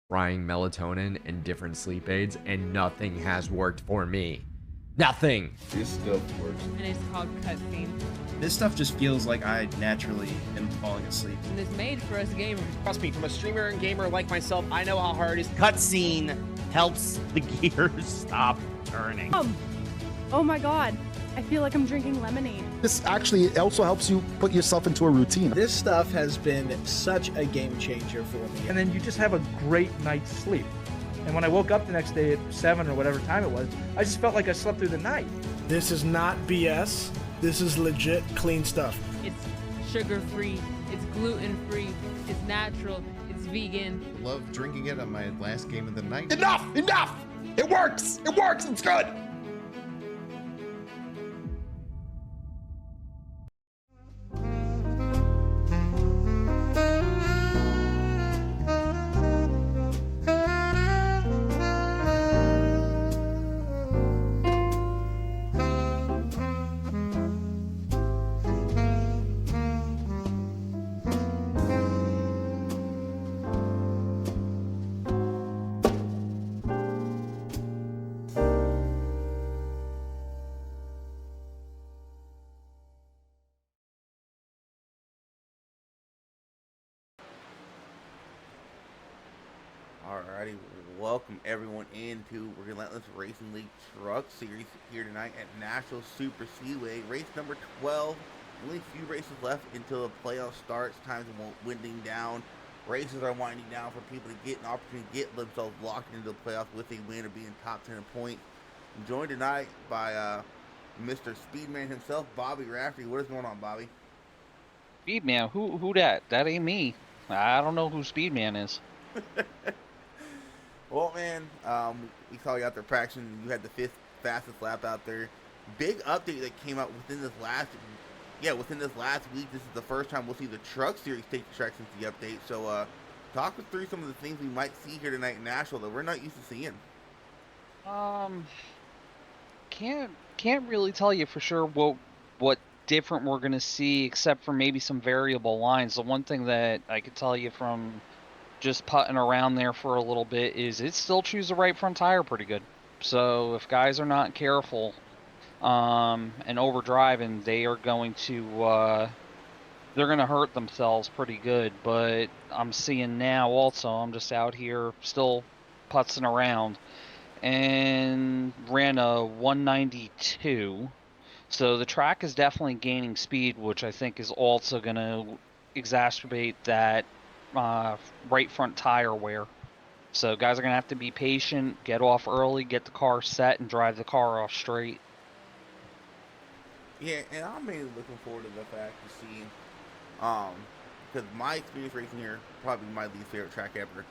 trying melatonin and different sleep aids, and nothing has worked for me. Nothing. This stuff works. And it's called cutscene. This stuff just feels like I naturally am falling asleep. And it's made for us gamers. Trust me, from a streamer and gamer like myself, I know how hard it is. Cutscene helps the gears stop turning. Oh my god, I feel like I'm drinking lemonade. This actually also helps you put yourself into a routine. This stuff has been such a game changer for me. And then you just have a great night's sleep. And when I woke up the next day at 7 or whatever time it was, I just felt like I slept through the night. This is not BS. This is legit clean stuff. It's sugar-free, it's gluten-free, it's natural, it's vegan. Love drinking it on my last game of the night. Enough! Enough! It works! It works! It's good! Alrighty, welcome everyone into Relentless Racing League Truck Series here tonight at Nashville Super Speedway. Race number 12. Only a few races left until the playoff starts. Time's winding down. Races are winding down for people to get an opportunity to get themselves locked into the playoffs with a win or being top 10 in points. I'm joined tonight by Mr. Speedman himself, Bobby Rafferty. What is going on, Bobby? Speedman? Who that? That ain't me. I don't know who Speedman is. Well, man, we saw you out there practicing. You had the 5th fastest lap out there. Big update that came out within this last week. This is the first time we'll see the Truck Series take the track since the update. So, talk us through some of the things we might see here tonight in Nashville that we're not used to seeing. Can't really tell you for sure what different we're gonna see, except for maybe some variable lines. The one thing that I could tell you from just putting around there for a little bit is it still chews the right front tire pretty good. So if guys are not careful and overdriving, they are going to they're going to hurt themselves pretty good. But I'm seeing now also, I'm just out here still putzing around and ran a 192. So the track is definitely gaining speed, which I think is also going to exacerbate that right front tire wear. So guys are gonna have to be patient, get off early, get the car set, and drive the car off straight. Yeah, and I'm mainly looking forward to the fact to see, because my experience racing here, probably my least favorite track ever,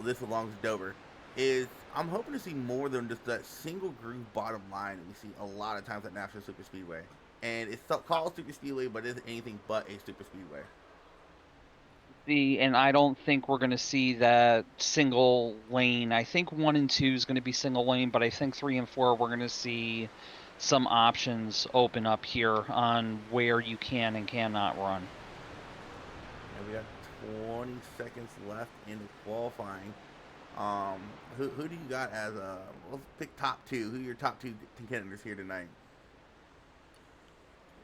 this along with Dover, is I'm hoping to see more than just that single groove bottom line that we see a lot of times at Nashville Super Speedway. And it's called Super Speedway, but it isn't anything but a Super Speedway. And I don't think we're going to see that single lane. I think 1 and 2 is going to be single lane, but I think 3 and 4 we're going to see some options open up here on where you can and cannot run. And we got 20 seconds left in the qualifying. Who do you got as let's pick top 2. Who are your top 2 contenders here tonight?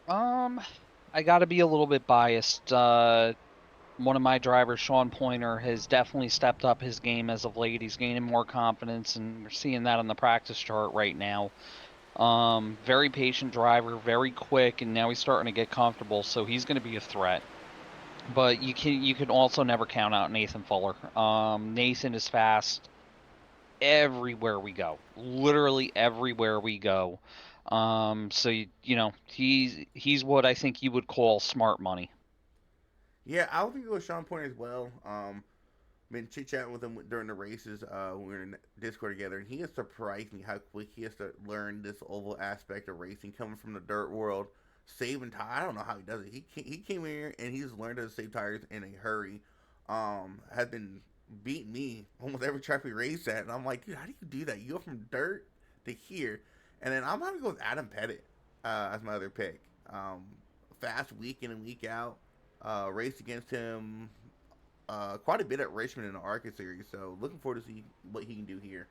I got to be a little bit biased. One of my drivers, Sean Pointer, has definitely stepped up his game as of late. He's gaining more confidence, and we're seeing that on the practice chart right now. Very patient driver, very quick, and now he's starting to get comfortable, so he's going to be a threat. But you can also never count out Nathan Fuller. Nathan is fast everywhere we go, literally everywhere we go. So you know he's what I think you would call smart money. Yeah, I would think it was Sean Pointer as well. Been chit-chatting with him during the races when we were in Discord together, and he has surprised me how quick he has to learn this oval aspect of racing, coming from the dirt world, saving tires. I don't know how he does it. He came here, and he's learned how to save tires in a hurry. Has been beating me almost every track we race at, and I'm like, dude, how do you do that? You go from dirt to here, and then I'm going to go with Adam Pettit as my other pick. Fast week in and week out. Raced against him quite a bit at Richmond in the ARCA series. So looking forward to see what he can do here.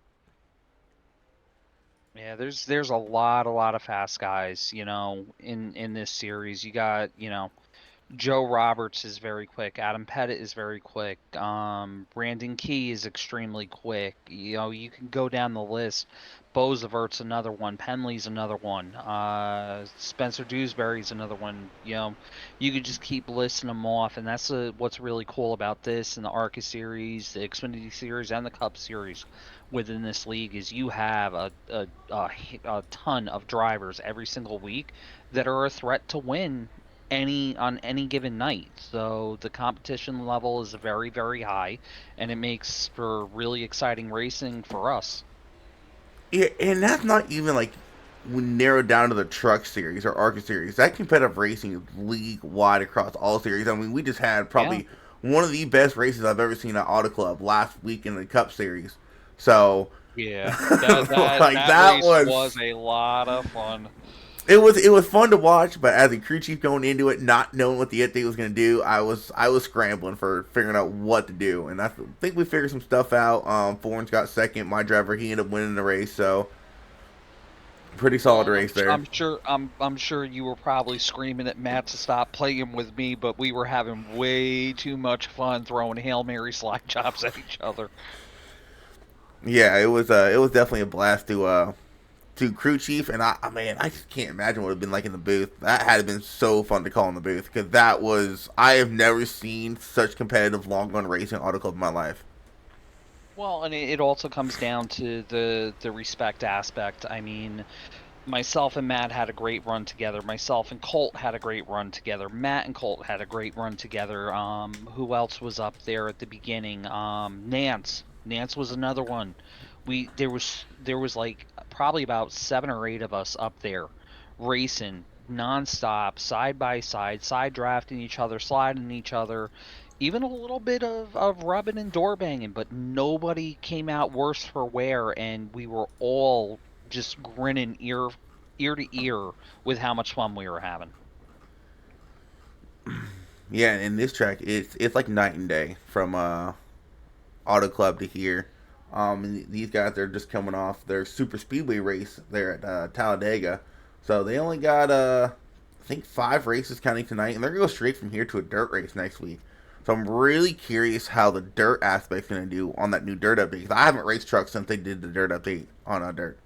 Yeah, there's a lot of fast guys, in this series. You got, Joe Roberts is very quick. Adam Pettit is very quick. Brandon Key is extremely quick. You can go down the list. Bozavert's another one. Penley's another one. Spencer Dewsbury's another one. You could just keep listing them off, and that's what's really cool about this and the ARCA series, the Xfinity series, and the Cup series within this league is you have a ton of drivers every single week that are a threat to win on any given night. So the competition level is very, very high, and it makes for really exciting racing for us. Yeah, and that's not even like we narrowed down to the truck series or ARCA series. That competitive racing is league wide across all series. I mean, we just had probably one of the best races I've ever seen at Auto Club last week in the Cup series. So yeah, that race was a lot of fun. It was fun to watch, but as a crew chief going into it, not knowing what the update was going to do, I was scrambling for figuring out what to do, and I think we figured some stuff out. Forns got second. My driver, he ended up winning the race, so pretty solid race there. I'm sure you were probably screaming at Matt to stop playing with me, but we were having way too much fun throwing Hail Mary slide jobs at each other. Yeah, it was definitely a blast to crew chief, and I just can't imagine what it would have been like in the booth. That had been so fun to call in the booth, because I have never seen such competitive long run racing Auto Club in my life. Well, and it also comes down to the respect aspect. I mean, myself and Matt had a great run together. Myself and Colt had a great run together. Matt and Colt had a great run together. Who else was up there at the beginning? Nance was another one. There was like probably about 7 or 8 of us up there racing nonstop, side by side drafting each other, sliding each other, even a little bit of rubbing and door banging, but nobody came out worse for wear, and we were all just grinning ear to ear with how much fun we were having. Yeah, and this track it's like night and day from Auto Club to here. And these guys are just coming off their super speedway race there at Talladega, so they only got I think 5 races counting tonight, and they're gonna go straight from here to a dirt race next week. So I'm really curious how the dirt aspect's gonna do on that new dirt update. 'Cause I haven't raced trucks since they did the dirt update on dirt.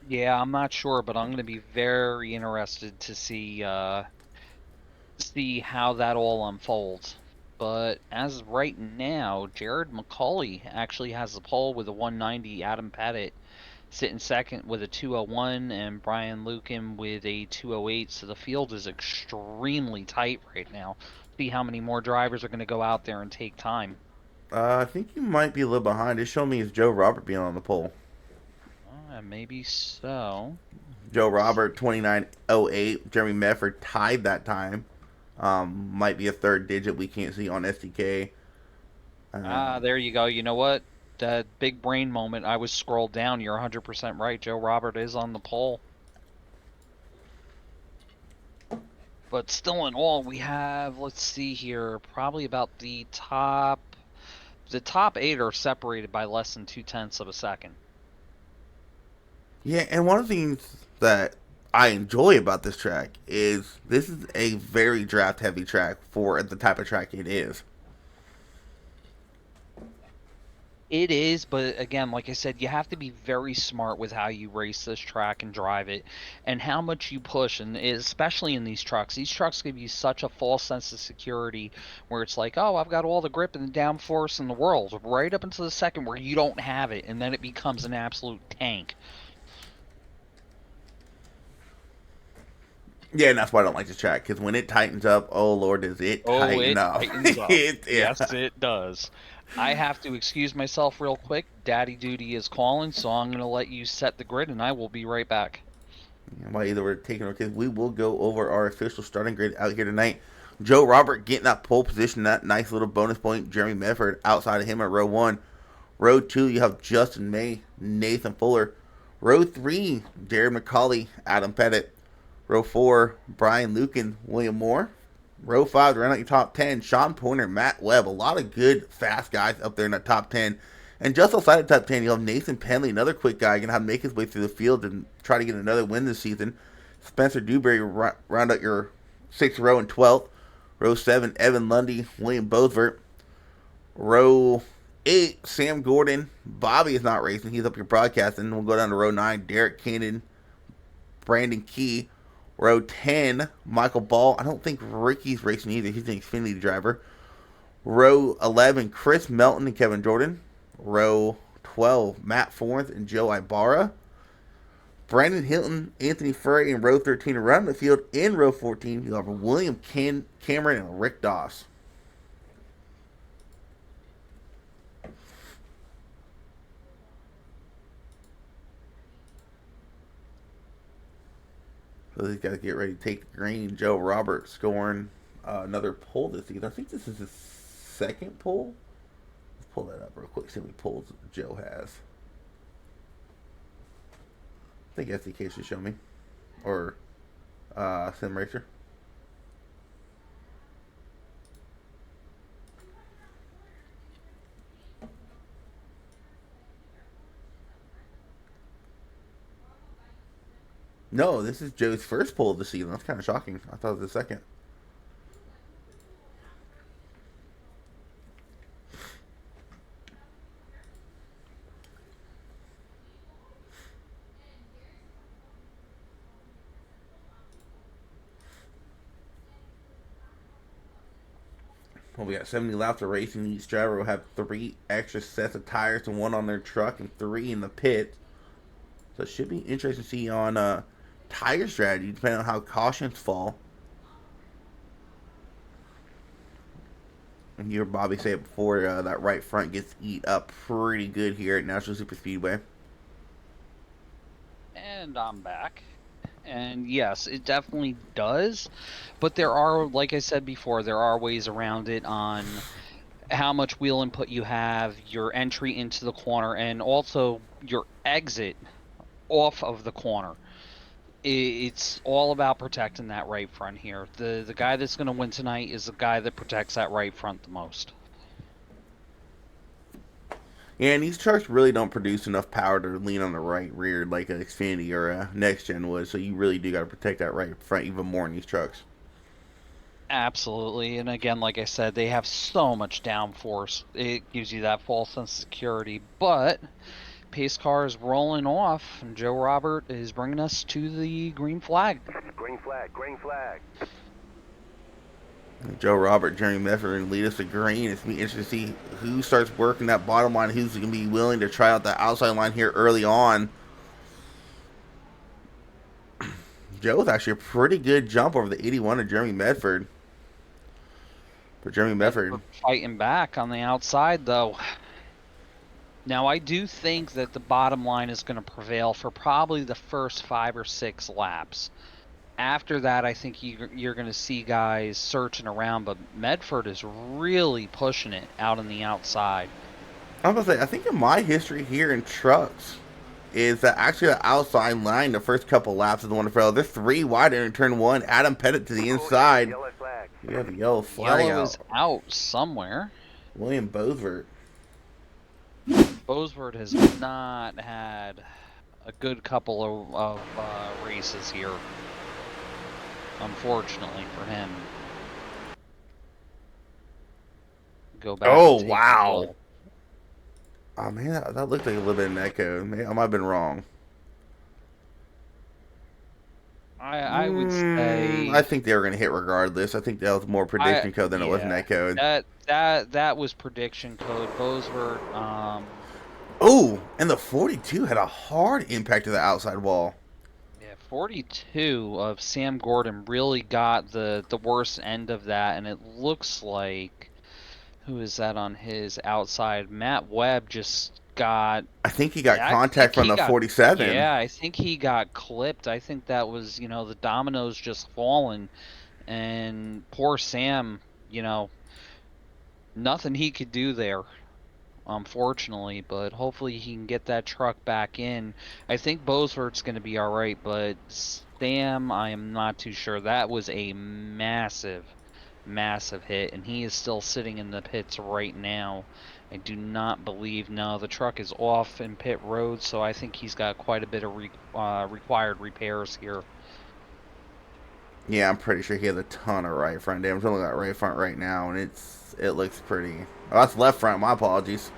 Yeah, I'm not sure, but I'm gonna be very interested to see how that all unfolds. But as of right now, Jared McCauley actually has the pole with a 190. Adam Pettit sitting second with a 201, and Brian Lucan with a 208. So the field is extremely tight right now. See how many more drivers are going to go out there and take time. I think you might be a little behind. It showed me as Joe Robert being on the pole. Maybe so. Joe Robert 29:08. Jeremy Mefford tied that time. Might be a third digit we can't see on SDK. There you go. You know what? That big brain moment. I was scrolled down. You're 100% right. Joe Robert is on the pole. But still in all, we have, let's see here, probably about the top 8 are separated by less than 0.2 of a second. Yeah, and one of the things that I enjoy about this track is this is a very draft heavy track for the type of track it is. It is, but again, like I said, you have to be very smart with how you race this track and drive it, and how much you push, and especially in these trucks. These trucks give you such a false sense of security, where it's like, oh, I've got all the grip and the downforce in the world, right up until the second where you don't have it, and then it becomes an absolute tank. Yeah, and that's why I don't like this track, because when it tightens up, oh lord, does it tighten up. Tightens up. Yes, it does. I have to excuse myself real quick. Daddy duty is calling, so I'm going to let you set the grid, and I will be right back. While either we're taking our kids, we will go over our official starting grid out here tonight. Joe Robert getting that pole position, that nice little bonus point. Jeremy Mefford outside of him at row 1. Row 2, you have Justin May, Nathan Fuller. Row 3, Jared McCauley, Adam Pettit. Row 4, Brian Lucan, William Moore. Row 5, round out your top 10. Sean Pointer, Matt Webb. A lot of good, fast guys up there in the top 10. And just outside the top 10, you'll have Nathan Penley, another quick guy, going to have to make his way through the field and try to get another win this season. Spencer Dewberry, round out your 6th row and 12th. Row 7, Evan Lundy, William Bosvert. Row 8, Sam Gordon. Bobby is not racing. He's up here broadcasting. We'll go down to row 9, Derek Cannon, Brandon Key. Row 10, Michael Ball. I don't think Ricky's racing either. He's an Xfinity driver. Row 11, Chris Melton and Kevin Jordan. Row 12, Matt Forth and Joe Ibarra. Brandon Hilton, Anthony Frey in row 13. Around the field in row 14, you'll have William Cameron and Rick Doss. So these guys get ready to take the green. Joe Roberts scoring another pole this season. I think this is his second pole. Let's pull that up real quick. See how many poles Joe has. I think SDK should show me. Or Sim Racer. No, this is Joe's first pole of the season. That's kind of shocking. I thought it was the second. Well, we got 70 laps of racing. Each driver will have 3 extra sets of tires, and 1 on their truck and 3 in the pit. So it should be interesting to see on tire strategy, depending on how cautions fall. And you heard Bobby say it before, that right front gets eat up pretty good here at Nashville Super Speedway. And I'm back. And yes, it definitely does. But there are, like I said before, there are ways around it on how much wheel input you have, your entry into the corner, and also your exit off of the corner. It's all about protecting that right front here. The guy that's going to win tonight is the guy that protects that right front the most. Yeah, and these trucks really don't produce enough power to lean on the right rear like an Xfinity or a Next Gen would, so you really do got to protect that right front even more in these trucks. Absolutely, and again, like I said, they have so much downforce. It gives you that false sense of security, but pace car is rolling off, and Joe Robert is bringing us to the green flag. Green flag, green flag. Joe Robert, Jeremy Medford, and lead us to green. It's going to be interesting to see who starts working that bottom line, who's going to be willing to try out the outside line here early on. Joe was actually a pretty good jump over the 81 of Jeremy Medford. But Jeremy Medford fighting back on the outside, though. Now, I do think that the bottom line is going to prevail for probably the first 5 or 6 laps. After that, I think you're going to see guys searching around, but Medford is really pushing it out on the outside. I was going to say, I think in my history here in trucks is that actually the outside line the first couple laps is the one to fail. They're 3 wide in turn 1. Adam Pettit to the inside. You have a yellow flag Yellow out. is out somewhere. William Bosvert. Bosvert has not had a good couple of races here. Unfortunately for him. Go back. Oh, wow. Oh, man, that looked like a little bit of an echo. Maybe I might have been wrong. I would say... I think they were going to hit regardless. I think that was more prediction code than it was an echo. That was prediction code. Bosvert... Oh, and the 42 had a hard impact to the outside wall. 42 of Sam Gordon really got the worst end of that, and it looks like, who is that on his outside? Matt Webb just got... I think he got contact from the 47. Yeah, I think he got clipped. I think that was, the dominoes just falling, and poor Sam, nothing he could do there. Unfortunately, but hopefully he can get that truck back in. I think Bosvert's going to be all right, but Sam, I am not too sure. That was a massive massive hit, and he is still sitting in the pits right now. I do not believe, no, the truck is off in pit road, so I think he's got quite a bit of required repairs here. Yeah, I'm pretty sure he has a ton of right front damage. I'm looking at right front right now, and it looks pretty. Oh, that's left front. My apologies.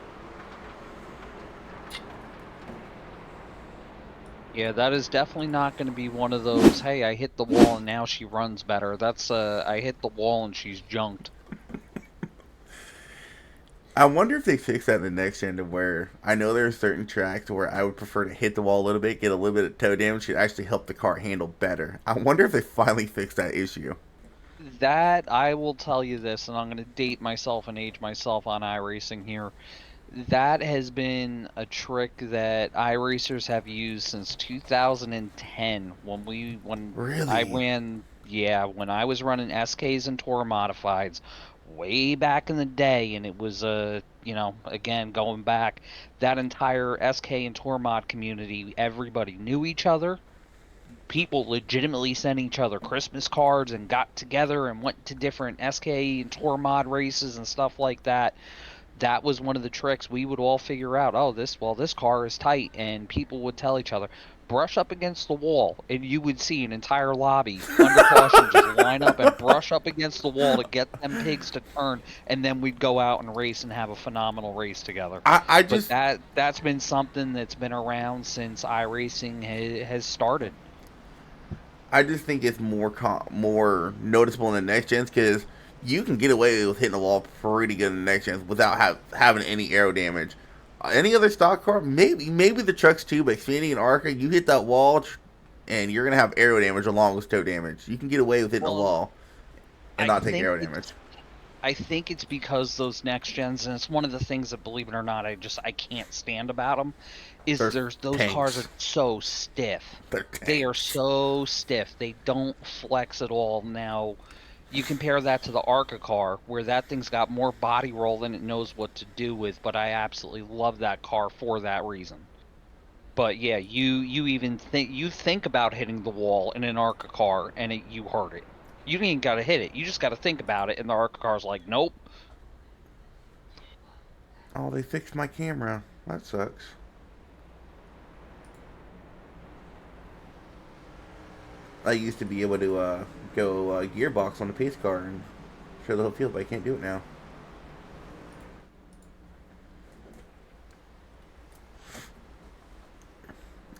Yeah, that is definitely not going to be one of those, hey, I hit the wall and now she runs better. That's, I hit the wall and she's junked. I wonder if they fix that in the next gen to where I know there are certain tracks where I would prefer to hit the wall a little bit, get a little bit of toe damage to actually help the car handle better. I wonder if they finally fix that issue. That, I will tell you this, and I'm going to date myself and age myself on iRacing here. That has been a trick that iRacers have used since 2010 when Really? I ran, yeah, when I was running SKs and Tour Modifieds way back in the day, and it was you know, again, going back, that entire SK and Tour Mod community, everybody knew each other. People legitimately sent each other Christmas cards and got together and went to different SK and Tour Mod races and stuff like that. That was one of the tricks we would all figure out. Oh, this car is tight, and people would tell each other, brush up against the wall, and you would see an entire lobby under caution just line up and brush up against the wall to get them pigs to turn, and then we'd go out and race and have a phenomenal race together. But that's been something that's been around since iRacing has started. I just think it's more noticeable in the next gens because you can get away with hitting the wall pretty good in the next gens without having any aero damage. Any other stock car, maybe the trucks too, but Xfinity and Arca, you hit that wall and you're gonna have aero damage along with toe damage. You can get away with hitting the wall and not take aero damage. I think it's because those next gens, and it's one of the things that, believe it or not, I can't stand about them, is those cars are so stiff. They are so stiff. They don't flex at all. Now, you compare that to the Arca car, where that thing's got more body roll than it knows what to do with, but I absolutely love that car for that reason. But yeah, you even think about hitting the wall in an Arca car, and you hurt it. You ain't got to hit it. You just got to think about it, and the Arca car's like, nope. Oh, they fixed my camera. That sucks. I used to be able to go gearbox on the pace car and show the whole field, but I can't do it now.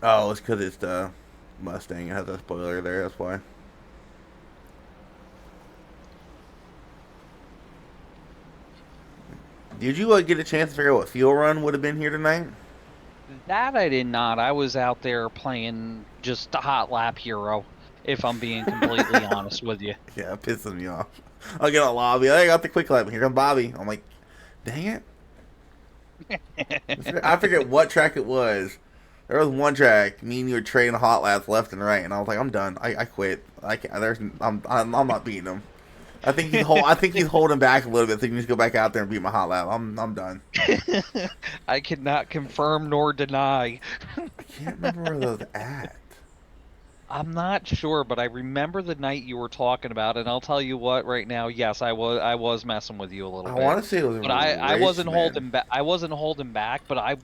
Oh, it's because it's the Mustang. It has a spoiler there, that's why. Did you get a chance to figure out what fuel run would have been here tonight? That I did not. I was out there playing just a hot lap hero, if I'm being completely honest with you. Yeah, it pisses me off. I'll get on lobby. I got the quick lap. Here comes Bobby. I'm like, dang it. I forget what track it was. There was one track. Me and you were trading hot laps left and right, and I was like, I'm done. I quit. I can't. I'm not beating him. I think he's holding back a little bit, so he can just go back out there and beat my hot lap. I'm done. I cannot confirm nor deny. I can't remember where those at. I'm not sure, but I remember the night you were talking about, and I'll tell you what. Right now, yes, I was messing with you a little bit. I want to say it was, but I wasn't holding back. I wasn't holding back, but I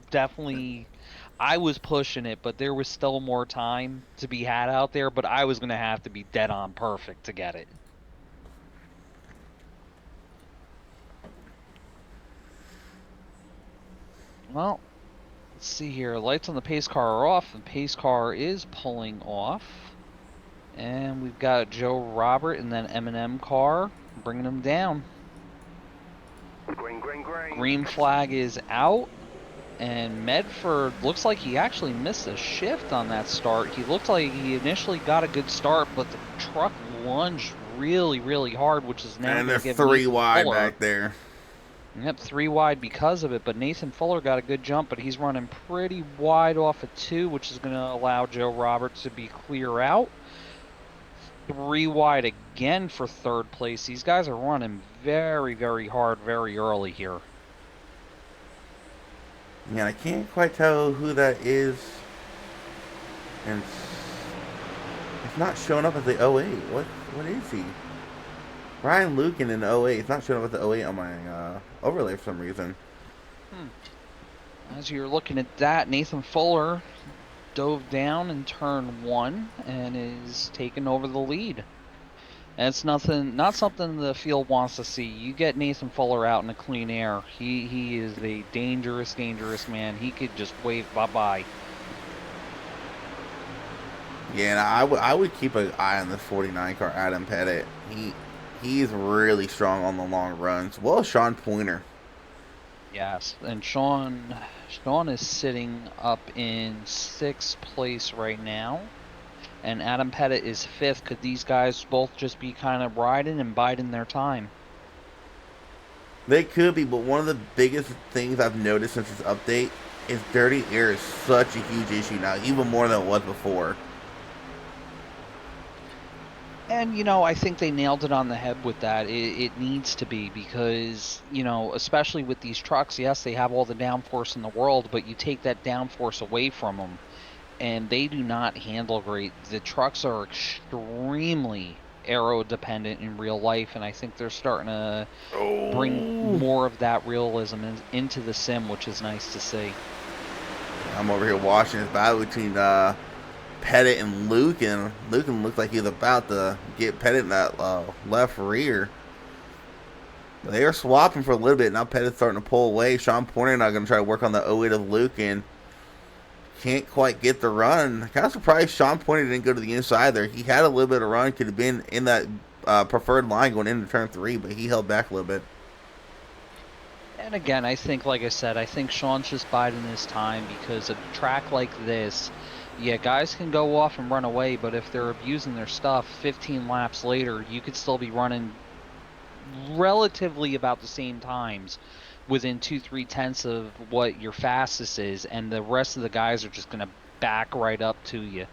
was pushing it. But there was still more time to be had out there. But I was gonna have to be dead on perfect to get it. Well, let's see here. Lights on the pace car are off. The pace car is pulling off. And we've got Joe Robert and then M&M car bringing them down. Green. Green flag is out. And Medford looks like he actually missed a shift on that start. He looked like he initially got a good start, but the truck lunged really, really hard, which is now and they're 3 wide back there. Yep, 3 wide because of it, but Nathan Fuller got a good jump, but he's running pretty wide off of 2, which is going to allow Joe Roberts to be clear out. 3 wide again for 3rd place. These guys are running very, very hard very early here. Yeah, I can't quite tell who that is. And it's not showing up as the 08. What is he? Brian Lukin in 08. It's not showing up with the 08 on my overlay for some reason. As you're looking at that, Nathan Fuller dove down in turn 1 and is taking over the lead. And it's not something the field wants to see. You get Nathan Fuller out in the clean air. He is a dangerous man. He could just wave bye-bye. Yeah, and I would keep an eye on this 49 car, Adam Pettit. He's really strong on the long runs. Well, Sean Pointer. Yes, and Sean is sitting up in 6th place right now, and Adam Pettit is 5th. Could these guys both just be kind of riding and biding their time? They could be, but one of the biggest things I've noticed since this update is dirty air is such a huge issue now, even more than it was before. And, you know, I think they nailed it on the head with that. It needs to be because, you know, especially with these trucks, yes, they have all the downforce in the world, but you take that downforce away from them, and they do not handle great. The trucks are extremely aero-dependent in real life, and I think they're starting to bring more of that realism into the sim, which is nice to see. I'm over here watching this battle between Pettit and Lukin. Lukin looks like he's about to get Pettit in that left rear. They are swapping for a little bit. Now Pettit's starting to pull away. Sean Pointer not going to try to work on the 08 of Lukin. Can't quite get the run. Kind of surprised Sean Pointer didn't go to the inside there. He had a little bit of run. Could have been in that preferred line going into turn 3, but he held back a little bit. And again, I think, like I said, I think Sean's just biding his time because a track like this, yeah, guys can go off and run away, but if they're abusing their stuff 15 laps later, you could still be running relatively about the same times within 2-3 tenths of what your fastest is, and the rest of the guys are just going to back right up to you,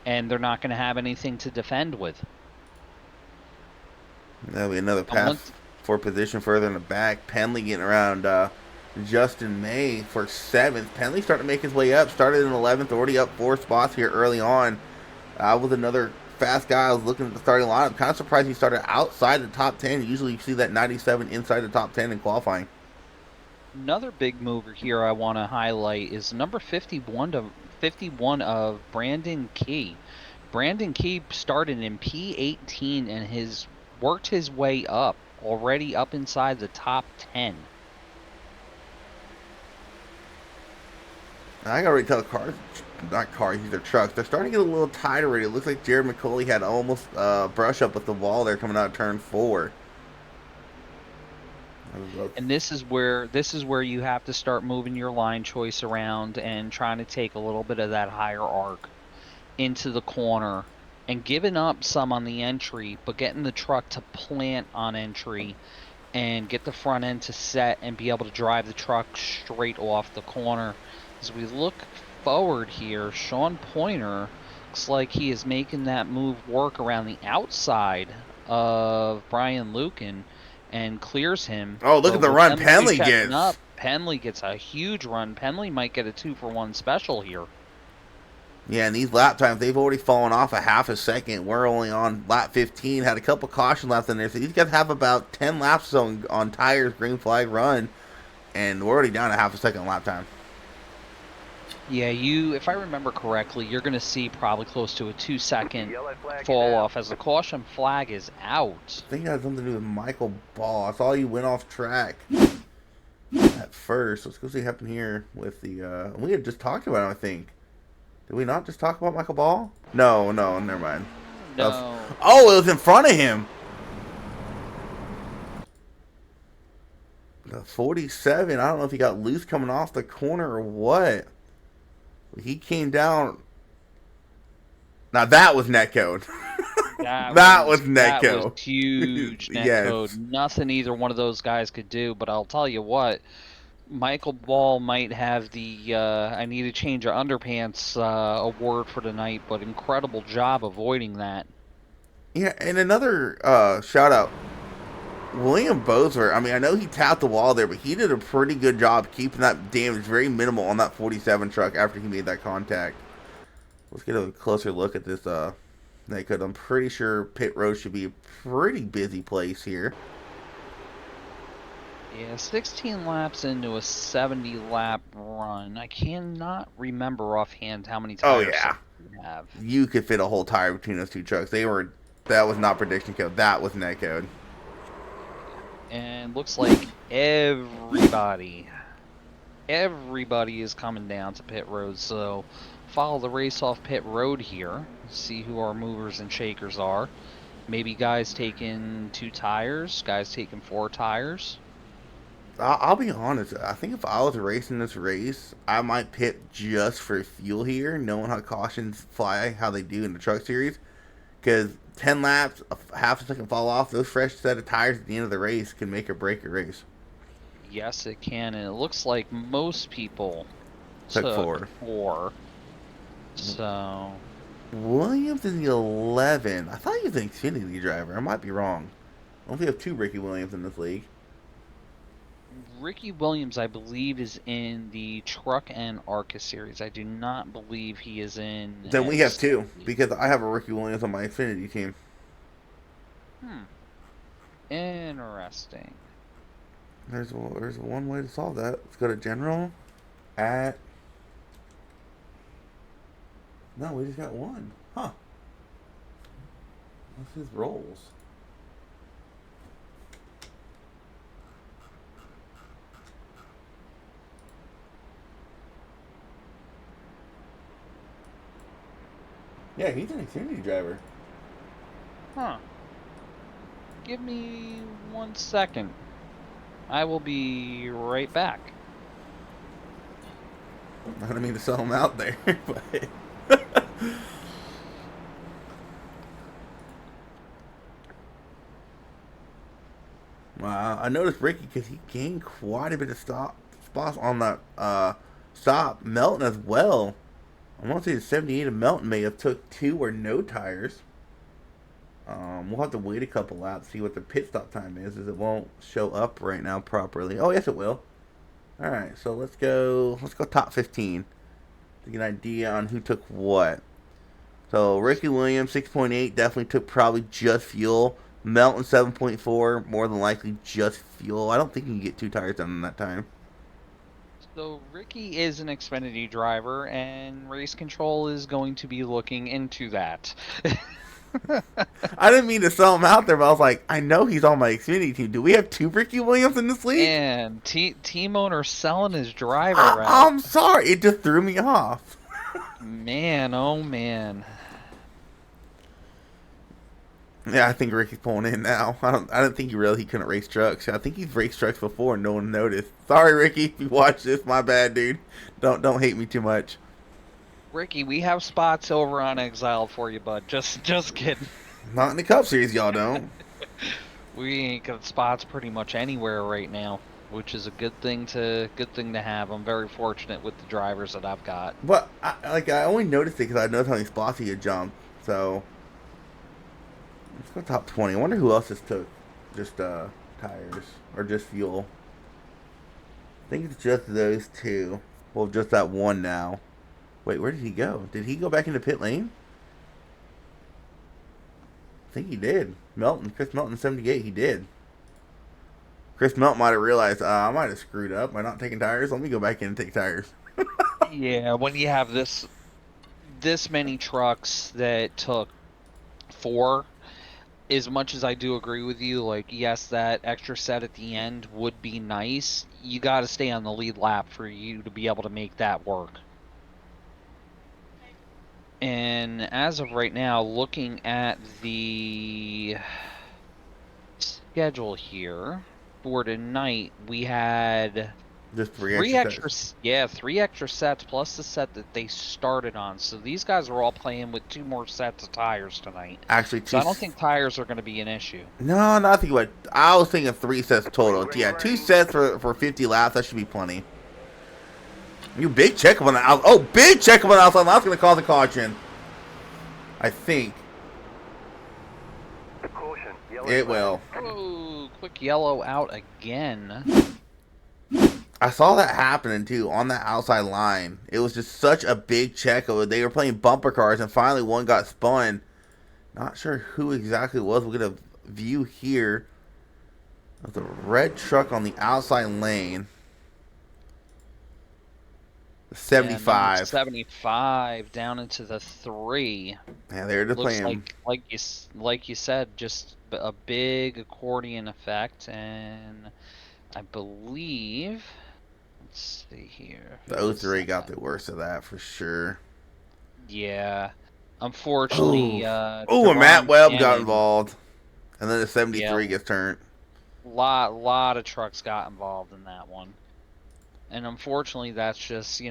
and they're not going to have anything to defend with. That'll be another pass for position further in the back. Penley getting around Justin May for 7th. Penley starting to make his way up. Started in 11th, already up 4 spots here early on. With another fast guy. I was looking at the starting lineup. Kind of surprised he started outside the top 10. Usually you see that 97 inside the top 10 in qualifying. Another big mover here I want to highlight is number 51 of Brandon Key. Brandon Key started in P18 and has worked his way up, already up inside the top 10. I can already tell these are trucks. They're starting to get a little tight already. It looks like Jared McCauley had almost brush up with the wall there coming out of turn 4. And this is where you have to start moving your line choice around and trying to take a little bit of that higher arc into the corner and giving up some on the entry, but getting the truck to plant on entry and get the front end to set and be able to drive the truck straight off the corner. As we look forward here, Sean Pointer looks like he is making that move work around the outside of Brian Lukin and clears him. Oh, look at the run Penley gets. Penley gets a huge run. Penley might get a 2-for-1 special here. Yeah, and these lap times, they've already fallen off a half a second. We're only on lap 15. Had a couple caution laps in there. So these guys have about 10 laps on tires, green flag run. And we're already down a half a second lap time. Yeah, if I remember correctly, you're going to see probably close to a 2-second fall off as the caution flag is out. I think it has something to do with Michael Ball. I saw you went off track at first. Let's go see what happened here with the... we had just talked about him, I think. Did we not just talk about Michael Ball? No, never mind. No. Oh, it was in front of him. The 47. I don't know if he got loose coming off the corner or what. He came down. Now that was netcode. That was netcode. That was huge netcode. Yes. Nothing either one of those guys could do. But I'll tell you what, Michael Ball might have the I need to change your underpants award for tonight. But incredible job avoiding that. Yeah, and another shout out. William Bozer, I mean, I know he tapped the wall there, but he did a pretty good job keeping that damage very minimal on that 47 truck after he made that contact. Let's get a closer look at this Because I'm pretty sure pit road should be a pretty busy place here. Yeah, 16 laps into a 70 lap run. I cannot remember offhand how many tires we have. You could fit a whole tire between those two trucks. That was not prediction code. That was net code. And looks like everybody is coming down to pit road. So follow the race off pit road here. See who our movers and shakers are. Maybe guys taking 2 tires, guys taking 4 tires. I'll be honest. I think if I was racing this race, I might pit just for fuel here, knowing how cautions fly, how they do in the truck series. Because 10 laps, half a second fall off, those fresh set of tires at the end of the race can make or break a race. Yes, it can, and it looks like most people took 4. So Williams in the 11. I thought he was an Xfinity driver. I might be wrong. I don't think we have 2 Ricky Williams in this league. Ricky Williams, I believe, is in the Truck and ARCA series. I do not believe he is in... Then we have 2, because I have a Ricky Williams on my Xfinity team. Interesting. There's one way to solve that. Let's go to General. No, we just got 1. Huh. What's his roles? Yeah, he's an Xfinity driver. Huh. Give me 1 second. I will be right back. I don't mean to sell him out there, but... Wow, I noticed Ricky because he gained quite a bit of spots on that stop. Melton as well. I want to say the 78 of Melton may have took 2 or no tires. We'll have to wait a couple laps, see what the pit stop time is, as it won't show up right now properly. Oh, yes, it will. All right, so let's go top 15 to get an idea on who took what. So Ricky Williams 6.8 definitely took probably just fuel. Melton 7.4 more than likely just fuel. I don't think you can get 2 tires done in that time. So Ricky is an Xfinity driver, and Race Control is going to be looking into that. I didn't mean to sell him out there, but I was like, I know he's on my Xfinity team. Do we have 2 Ricky Williams in this league? And team owner selling his driver out. I'm sorry, it just threw me off. Man, oh man. Yeah, I think Ricky's pulling in now. I don't think he couldn't race trucks. I think he's raced trucks before and no one noticed. Sorry, Ricky, if you watch this, my bad, dude. Don't hate me too much. Ricky, we have spots over on Exiled for you, bud. Just kidding. Not in the Cup Series, y'all don't. We ain't got spots pretty much anywhere right now, which is a good thing to have. I'm very fortunate with the drivers that I've got. But I only noticed it because I noticed how many spots he had jumped. So let's go top 20. I wonder who else just took just tires or just fuel. I think it's just those 2. Well, just that 1 now. Wait, where did he go? Did he go back into pit lane? I think he did. Chris Melton 78, he did. Chris Melton might have realized, I might have screwed up by not taking tires. Let me go back in and take tires. Yeah, when you have this many trucks that took 4, as much as I do agree with you, like, yes, that extra set at the end would be nice. You got to stay on the lead lap for you to be able to make that work. And as of right now, looking at the schedule here for tonight, we had just 3 extra sets. Yeah, 3 extra sets plus the set that they started on. So these guys are all playing with 2 more sets of tires tonight. Actually, 2. So I don't think tires are going to be an issue. No, nothing. But I was thinking 3 sets total. Yeah, 2 sets for 50 laps. That should be plenty. You big check on the outside. Oh, big check on the outside. That's going to cause a caution. I think. Caution. It will. Oh, quick yellow out again. I saw that happening too on that outside line. It was just such a big check. They were playing bumper cars, and finally one got spun, Not sure who exactly it was. We'll get a view here of the red truck on the outside lane. 75. Yeah, 75 down into the 3. Yeah, they're just Looks playing. like you said, just a big accordion effect, and I believe. Let's see here. The 03 got the worst of that for sure. Yeah, unfortunately. Oh, and Matt Webb got involved, and then the 73 gets turned. Lot of trucks got involved in that one. And unfortunately, that's just,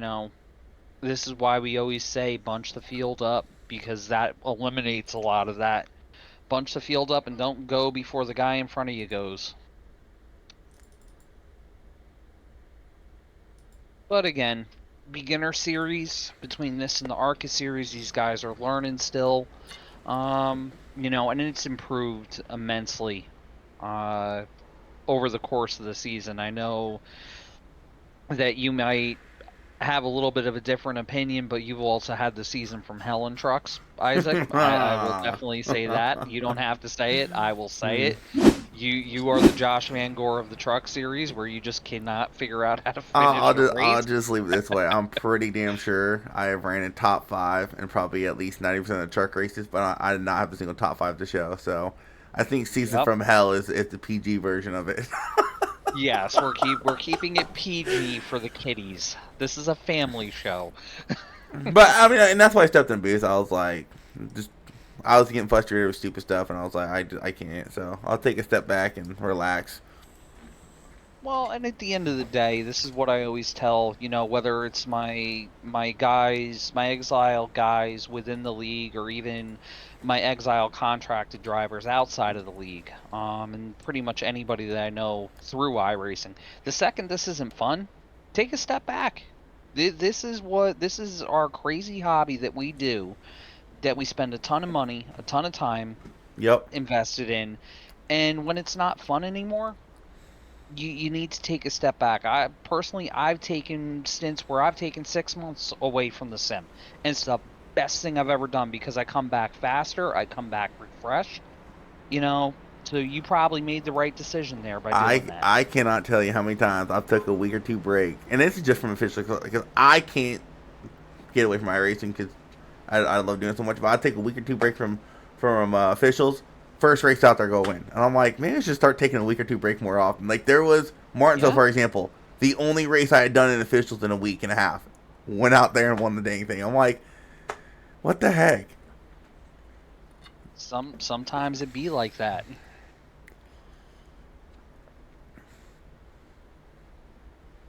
this is why we always say bunch the field up, because that eliminates a lot of that. Bunch the field up and don't go before the guy in front of you goes. But again, beginner series between this and the ARCA series, these guys are learning still. And it's improved immensely over the course of the season. I know that you might have a little bit of a different opinion, but you've also had the season from hell in trucks, Isaac. I will definitely say that. You don't have to say it. I will say it. You are the Josh Van Gore of the truck series, where you just cannot figure out how to finish a race. I'll just leave it this way. I'm pretty damn sure I have ran in top 5 and probably at least 90% of the truck races, but I did not have a single top 5 to show. So I think season from hell is the PG version of it. Yes, we're keeping it PG for the kiddies. This is a family show. But I mean, and that's why I stepped in booth. I was like, I was getting frustrated with stupid stuff, and I was like, I can't. So I'll take a step back and relax. Well, and at the end of the day, this is what I always tell, whether it's my guys, my exile guys within the league, or even my exile contracted drivers outside of the league, and pretty much anybody that I know through iRacing. The second this isn't fun, take a step back. This is our crazy hobby that we do, that we spend a ton of money, a ton of time invested in, and when it's not fun anymore, you need to take a step back. I've taken stints where I've taken 6 months away from the sim, and it's the best thing I've ever done, because I come back faster, I come back refreshed, so you probably made the right decision there by doing that. I cannot tell you how many times I've took a week or two break, and this is just from official, because I can't get away from my racing because I love doing it so much, but I take a week or two break from officials. First race out there, go win. And I'm like, maybe I should start taking a week or two break more often. Like, there was Martinsville, for example, the only race I had done in officials in a week and a half. Went out there and won the dang thing. I'm like, what the heck? Sometimes it be like that.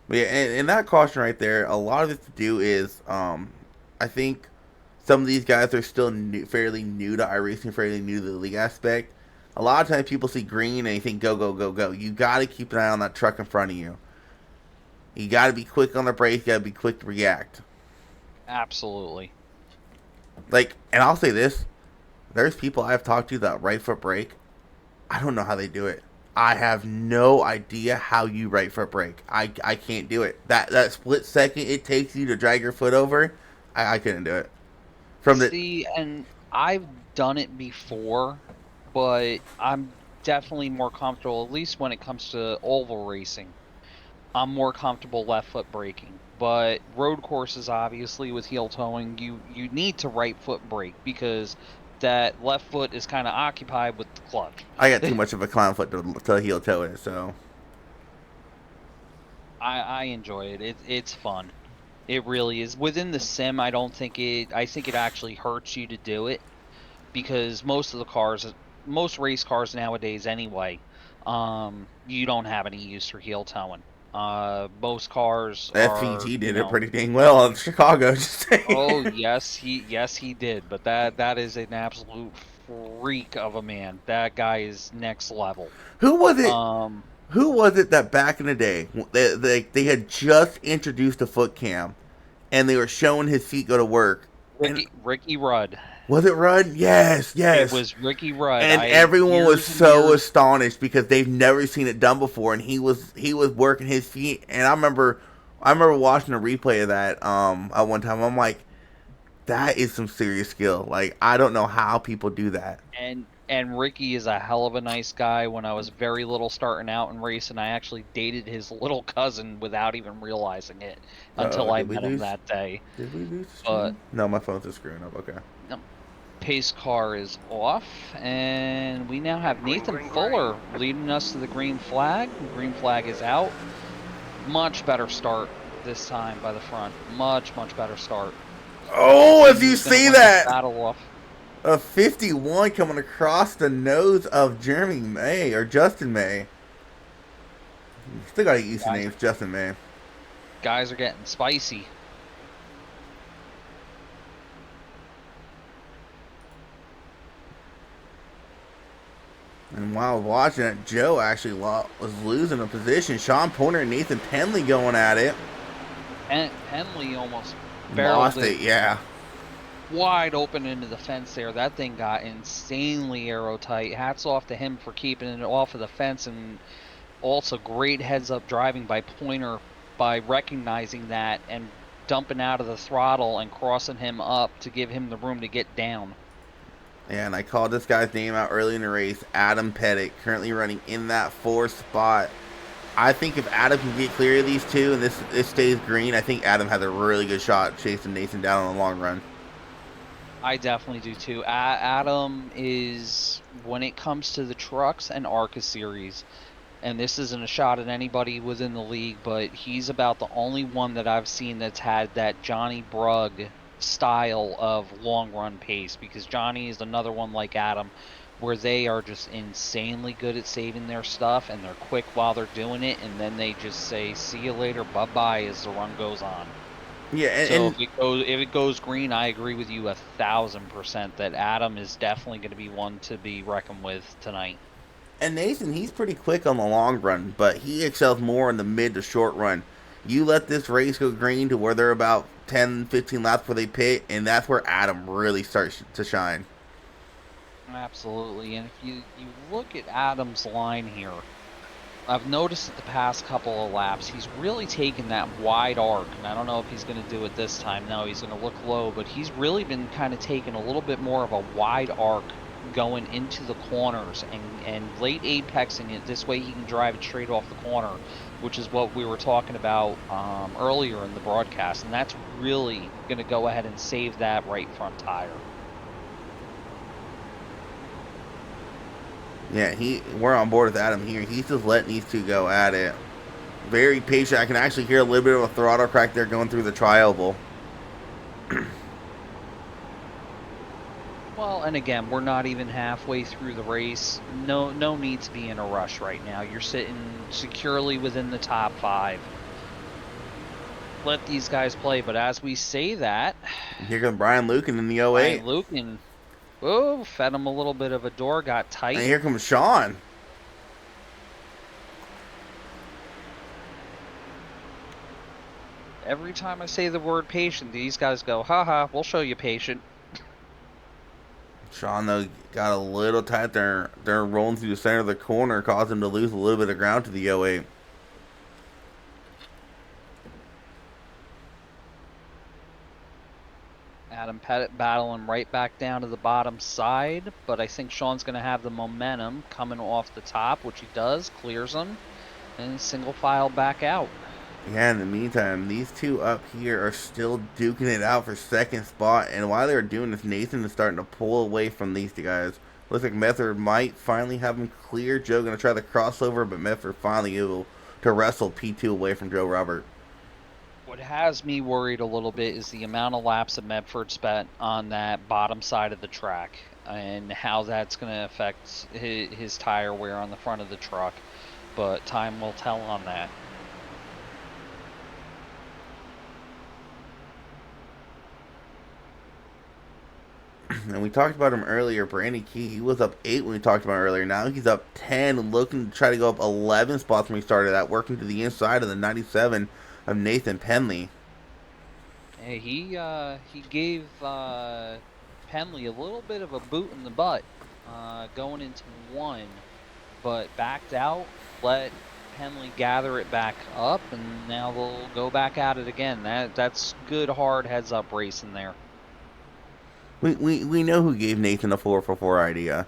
But yeah, and that caution right there, a lot of it to do is, I think some of these guys are still fairly new to iRacing, fairly new to the league aspect. A lot of times people see green and they think go, go, go, go. You got to keep an eye on that truck in front of you. You got to be quick on the brakes. You got to be quick to react. Absolutely. Like, and I'll say this. There's people I've talked to that right foot brake. I don't know how they do it. I have no idea how you right foot brake. I can't do it. That split second it takes you to drag your foot over, I couldn't do it. See, and I've done it before, but I'm definitely more comfortable, at least when it comes to oval racing. I'm more comfortable left foot braking. But road courses, obviously, with heel towing, you need to right foot brake, because that left foot is kind of occupied with the clutch. I got too much of a clown foot to heel toe it, so. I enjoy it. It's fun. It really is. Within the sim, I think it actually hurts you to do it, because most race cars nowadays anyway, you don't have any use for heel towing. Most cars FPG did it pretty dang well in Chicago. Just saying. Oh yes, he did. But that is an absolute freak of a man. That guy is next level. Who was it? Who was it that back in the day they had just introduced a foot cam, and they were showing his feet go to work? Ricky Rudd. Was it Rudd? Yes. It was Ricky Rudd. And everyone was so astonished because they've never seen it done before, and he was working his feet. And I remember watching a replay of that at one time. I'm like, That is some serious skill. Like, I don't know how people do that. And Ricky is a hell of a nice guy. When I was very little starting out in racing, I actually dated his little cousin without even realizing it until I met him that day. Did we lose the stream? No, my phone's just screwing up. Okay. No, pace car is off, and we now have Nathan Fuller leading us to the green flag. The green flag is out. Much better start this time by the front. Much better start. Oh, if you see that! Battle off. A 51 coming across the nose of Jeremy May, or Justin May. Still got to use the names Justin May. Guys are getting spicy. And while watching it, Joe actually was losing a position. Sean Pointer and Nathan Penley going at it. And Penley almost lost it, yeah. Wide open into the fence there. That thing got insanely aerotight. Hats off to him for keeping it off of the fence, and also great heads-up driving by Pointer by recognizing that and dumping out of the throttle and crossing him up to give him the room to get down. And I called this guy's name out early in the race, Adam Pettit, currently running in that 4th spot. I think if Adam can get clear of these two and this stays green, I think Adam has a really good shot chasing Nathan down on the long run. I definitely do too. Adam is, when it comes to the trucks and ARCA series, and this isn't a shot at anybody within the league, but he's about the only one that I've seen that's had that Johnny Brugg style of long run pace, because Johnny is another one like Adam where they are just insanely good at saving their stuff, and they're quick while they're doing it, and then they just say see you later, bye-bye as the run goes on. Yeah, so if it goes green, I agree with you 1,000% that Adam is definitely going to be one to be reckoned with tonight. And Nathan, he's pretty quick on the long run, but he excels more in the mid to short run. You let this race go green to where they're about 10, 15 laps before they pit, and that's where Adam really starts to shine. Absolutely, and if you look at Adam's line here, I've noticed that the past couple of laps, he's really taken that wide arc, and I don't know if he's going to do it this time. No, he's going to look low, but he's really been kind of taking a little bit more of a wide arc going into the corners and late apexing it. This way he can drive it straight off the corner, which is what we were talking about earlier in the broadcast, and that's really going to go ahead and save that right front tire. Yeah, we're on board with Adam here. He's just letting these two go at it. Very patient. I can actually hear a little bit of a throttle crack there going through the tri-oval. Well, and again, we're not even halfway through the race. No need to be in a rush right now. You're sitting securely within the top 5. Let these guys play, but as we say that... Here comes Brian Lucan in the 08. Brian Lucan... Oh, fed him a little bit of a door, got tight. And here comes Sean. Every time I say the word patient, these guys go, haha, we'll show you patient. Sean, though, got a little tight there. They're rolling through the center of the corner, causing him to lose a little bit of ground to the 08. Adam Pettit battling right back down to the bottom side, but I think Sean's going to have the momentum coming off the top, which he does, clears them, and single file back out. Yeah, in the meantime, these two up here are still duking it out for second spot, and while they're doing this, Nathan is starting to pull away from these two guys. Looks like Method might finally have him clear. Joe going to try the crossover, but Method finally able to wrestle P2 away from Joe Robert. What has me worried a little bit is the amount of laps that Medford spent on that bottom side of the track and how that's going to affect his tire wear on the front of the truck, but time will tell on that. And we talked about him earlier, Brandy Key. He was up 8 when we talked about him earlier. Now he's up 10, looking to try to go up 11 spots when he started out, working to the inside of the 97 of Nathan Penley. Hey, he gave Penley a little bit of a boot in the butt going into 1, but backed out, let Penley gather it back up, and now they'll go back at it again. That's good hard heads-up racing there. We know who gave Nathan a 444 idea.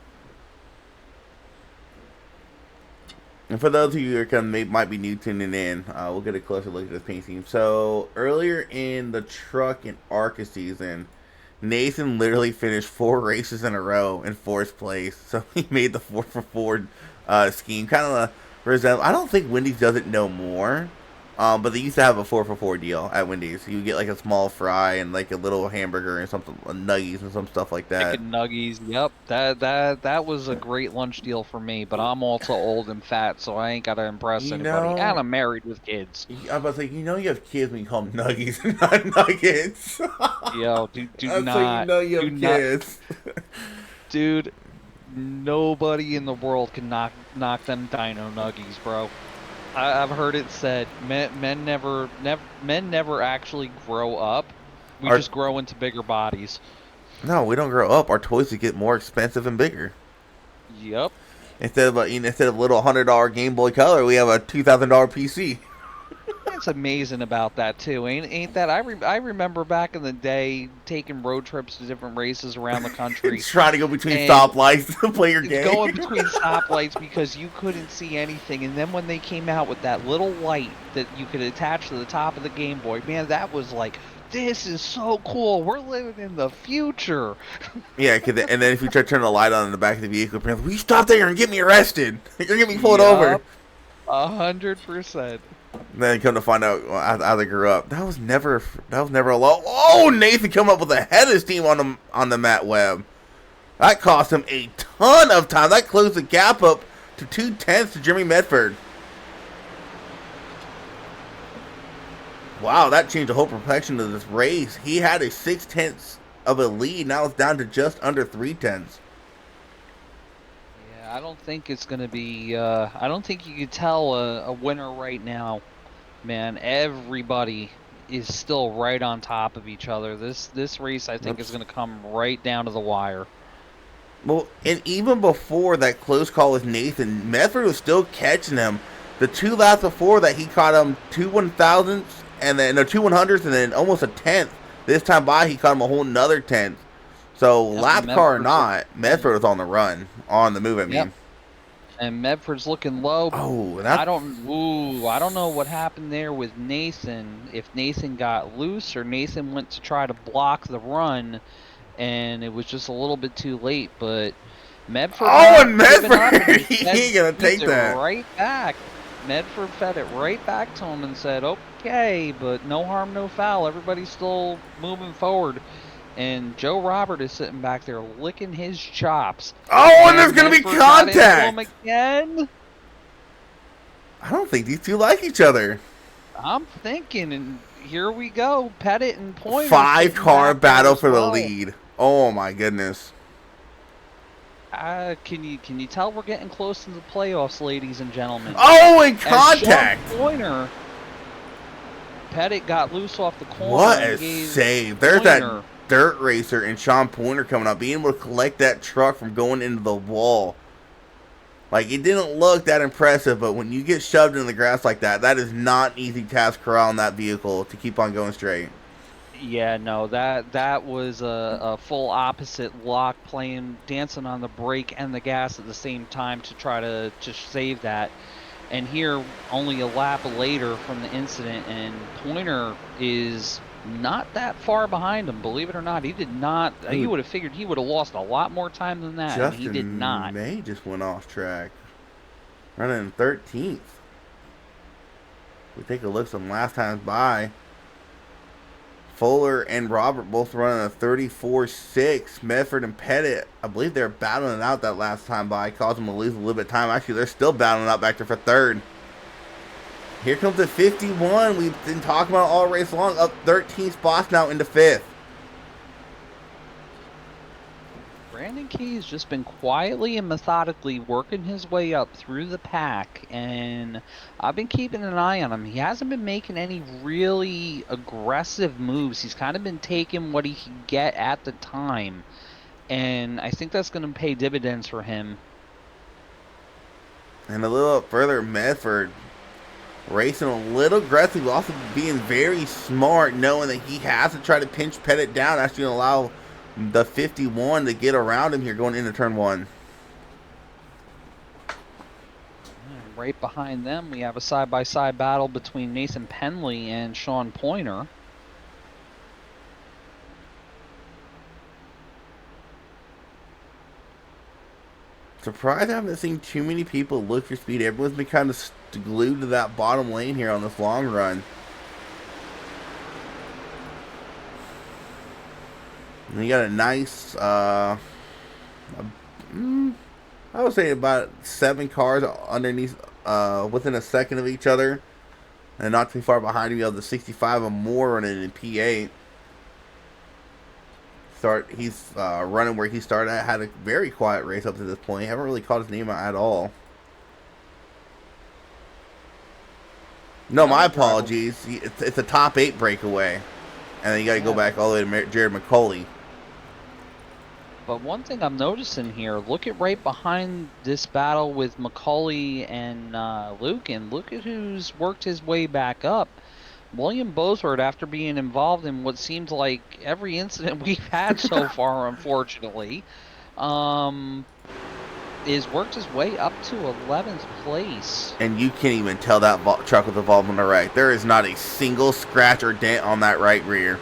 And for those of you who might be new tuning in, we'll get a closer look at this paint scheme. So earlier in the truck and ARCA season, Nathan literally finished 4 races in a row in 4th place. So he made the 444 scheme. Kind of resemble. I don't think Wendy's does it no more. But they used to have a 4-for-4 deal at Wendy's. You get like a small fry and like a little hamburger and something, nuggies and some stuff like that. Chicken nuggies. Yep, that was a great lunch deal for me. But I'm also old and fat, so I ain't gotta impress anybody. And I'm married with kids. I was like, you have kids when you call them nuggies and not nuggets. Yo, do That's not. How you have kids. Dude, nobody in the world can knock them dino nuggies, bro. I've heard it said men never actually grow up. We just grow into bigger bodies. No, we don't grow up. Our toys get more expensive and bigger. Yep. Instead of a little $100 Game Boy Color, we have a $2,000 PC. That's amazing about that too, ain't that? I remember back in the day taking road trips to different races around the country. Trying to go between stoplights to play your game. Going between stoplights because you couldn't see anything, and then when they came out with that little light that you could attach to the top of the Game Boy, man, that was like, this is so cool. We're living in the future. Yeah, and then if you try to turn the light on in the back of the vehicle, will you stop there and get me arrested? You're gonna get me pulled over. 100%. Then come to find out how they grew up, that was never a law. Oh, Nathan come up with a head of steam on the Matt Webb. That cost him a ton of time. That closed the gap up to 2/10 to Jimmy Medford. Wow, that changed the whole complexion of this race. He had a 6/10 of a lead. Now it's down to just under 3/10. I don't think it's going to be, I don't think you could tell a winner right now, man. Everybody is still right on top of each other. This race, I think, is going to come right down to the wire. Well, and even before that close call with Nathan, Medford was still catching him. The 2 laps before that, he caught him 2 1,000ths, and then 2 100ths, and then almost a 10th. This time by, he caught him a whole nother 10th. So, lap car or not, Medford was on the run, on the move, I mean. Yep. And Medford's looking low. Oh, I don't know what happened there with Nathan. If Nathan got loose or Nathan went to try to block the run, and it was just a little bit too late. But Medford. Oh, and Medford! He ain't gonna take that. Right back. Medford fed it right back to him and said, "Okay, but no harm, no foul. Everybody's still moving forward." And Joe Robert is sitting back there licking his chops. Oh, and there's going to be contact! Again? I don't think these two like each other. I'm thinking, and here we go. Pettit and Pointer. 5-car battle for the lead. Oh, my goodness. Can you tell we're getting close to the playoffs, ladies and gentlemen? Oh, and contact! Pointer. Pettit got loose off the corner. What a save. There's that dirt racer and Sean Pointer coming up, being able to collect that truck from going into the wall. Like, it didn't look that impressive, but when you get shoved in the grass like that, that is not an easy task corralling that vehicle to keep on going straight. Yeah, no, that was a full opposite lock, dancing on the brake and the gas at the same time to try to save that. And here, only a lap later from the incident, and Pointer is not that far behind him, believe it or not. He did not. You would have figured he would have lost a lot more time than that. Justin He did not. May just went off track, running 13th. We take a look some last times by. Fuller and Robert both running a 34.6. Medford and Pettit, I believe they're battling it out that last time by. Caused them to lose a little bit of time. Actually, they're still battling out back there for third. Here comes the 51. We've been talking about all race long. Up 13 spots now into 5th. Brandon Key's just been quietly and methodically working his way up through the pack, and I've been keeping an eye on him. He hasn't been making any really aggressive moves. He's kind of been taking what he can get at the time, and I think that's going to pay dividends for him. And a little up further, Medford racing a little aggressive, also being very smart, knowing that he has to try to pinch Pettit down. That's going to allow the 51 to get around him here going into turn 1. And right behind them, we have a side-by-side battle between Nathan Penley and Sean Pointer. Surprised I haven't seen too many people look for speed. Everyone's been kind of glued to that bottom lane here on this long run. And you got a nice, I would say about 7 cars underneath, within a second of each other. And not too far behind you have the 65 or more running in P8. He's running where he started. I had a very quiet race up to this point. Haven't really called his name out at all. No, my apologies. It's a top 8 breakaway. And then you got to go back all the way to Jared McCauley. But one thing I'm noticing here, look at right behind this battle with McCauley and Lucan. Look at who's worked his way back up. William Bosworth, after being involved in what seems like every incident we've had so far, unfortunately, is worked his way up to 11th place. And you can't even tell that truck was involved on the right. There is not a single scratch or dent on that right rear.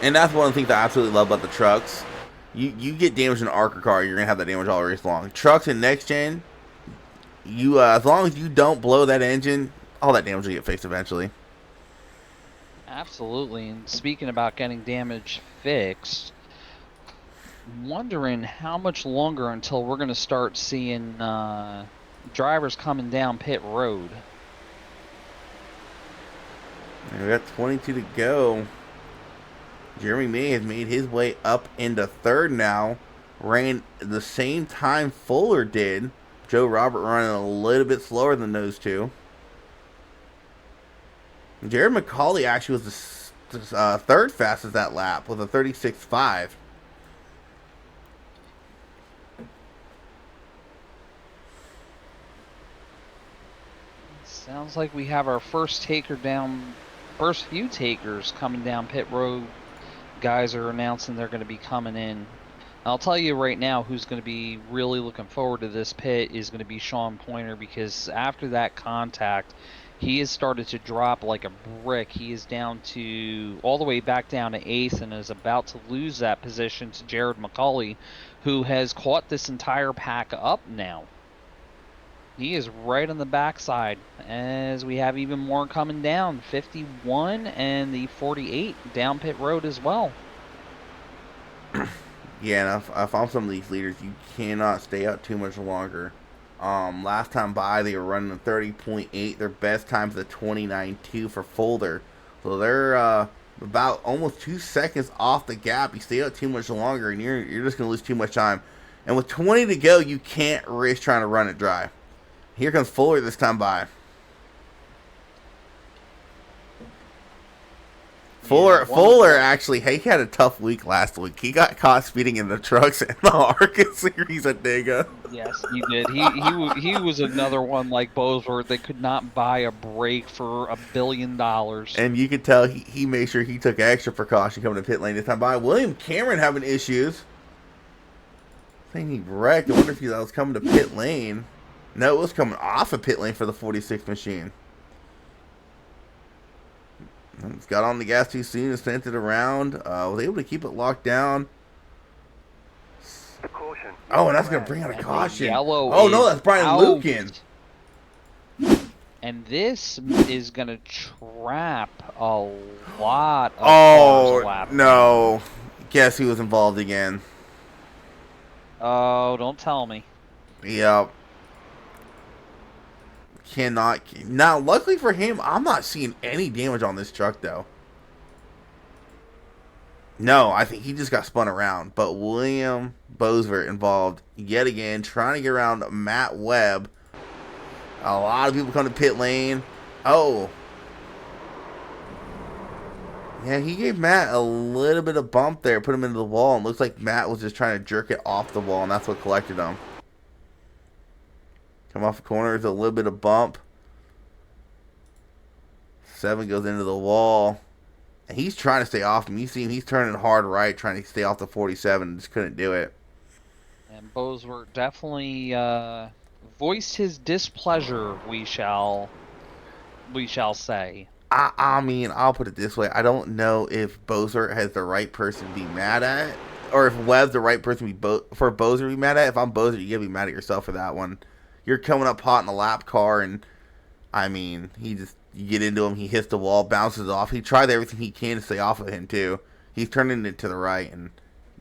And that's one of the things I absolutely love about the trucks. You get damage in an ARCA car, you're going to have that damage all race long. Trucks in next gen, as long as you don't blow that engine, all that damage will get fixed eventually. Absolutely. And speaking about getting damage fixed, I'm wondering how much longer until we're going to start seeing drivers coming down pit road. And we got 22 to go. Jeremy May has made his way up into 3rd now. Ran the same time Fuller did. Joe Robert running a little bit slower than those two. Jared McCauley actually was the 3rd fastest that lap with a 36.5. Sounds like we have our first few takers coming down pit road. Guys are announcing they're going to be coming in. I'll tell you right now who's going to be really looking forward to this pit is going to be Sean Pointer, because after that contact, he has started to drop like a brick. He is down to all the way back down to 8th and is about to lose that position to Jared McCauley, who has caught this entire pack up now. He is right on the backside as we have even more coming down. 51 and the 48 down pit road as well. Yeah, and if I'm some of these leaders, you cannot stay out too much longer. Last time by, they were running a 30.8. Their best time is a 29.2 for Folder. So they're about almost 2 seconds off the gap. You stay out too much longer, and you're just going to lose too much time. And with 20 to go, you can't risk trying to run it dry. Here comes Fuller this time by. Fuller actually, he had a tough week last week. He got caught speeding in the trucks in the ARCA series at Dega. Yes, he did. He was another one like Bosworth. They could not buy a break for $1 billion. And you could tell he made sure he took extra precaution coming to pit lane this time by. William Cameron having issues. I think he wrecked. I wonder if that was coming to pit lane. No, it was coming off of pit lane for the 46 machine. It's got on the gas too soon and sent it around. Was able to keep it locked down. Oh, and that's going to bring out a caution. Oh, no, that's Brian Lucan. And this is going to trap a lot of cars lapping. No. Guess who was involved again? Oh, don't tell me. Yep. Cannot. Now, luckily for him, I'm not seeing any damage on this truck, though. No, I think he just got spun around. But William Bosworth involved yet again, trying to get around Matt Webb. A lot of people come to pit lane. Oh. Yeah, he gave Matt a little bit of bump there, put him into the wall, and looks like Matt was just trying to jerk it off the wall, and that's what collected him. Come off the corner, there's a little bit of bump. 7 goes into the wall. And he's trying to stay off him. You see him, he's turning hard right, trying to stay off the 47, just couldn't do it. And Bosworth definitely voiced his displeasure, we shall say. I mean, I'll put it this way. I don't know if Bosworth has the right person to be mad at, or if Webb's the right person for Bosworth to be mad at. If I'm Bosworth, you gotta be mad at yourself for that one. You're coming up hot in a lap car, and I mean, you get into him, he hits the wall, bounces off. He tried everything he can to stay off of him too. He's turning it to the right, and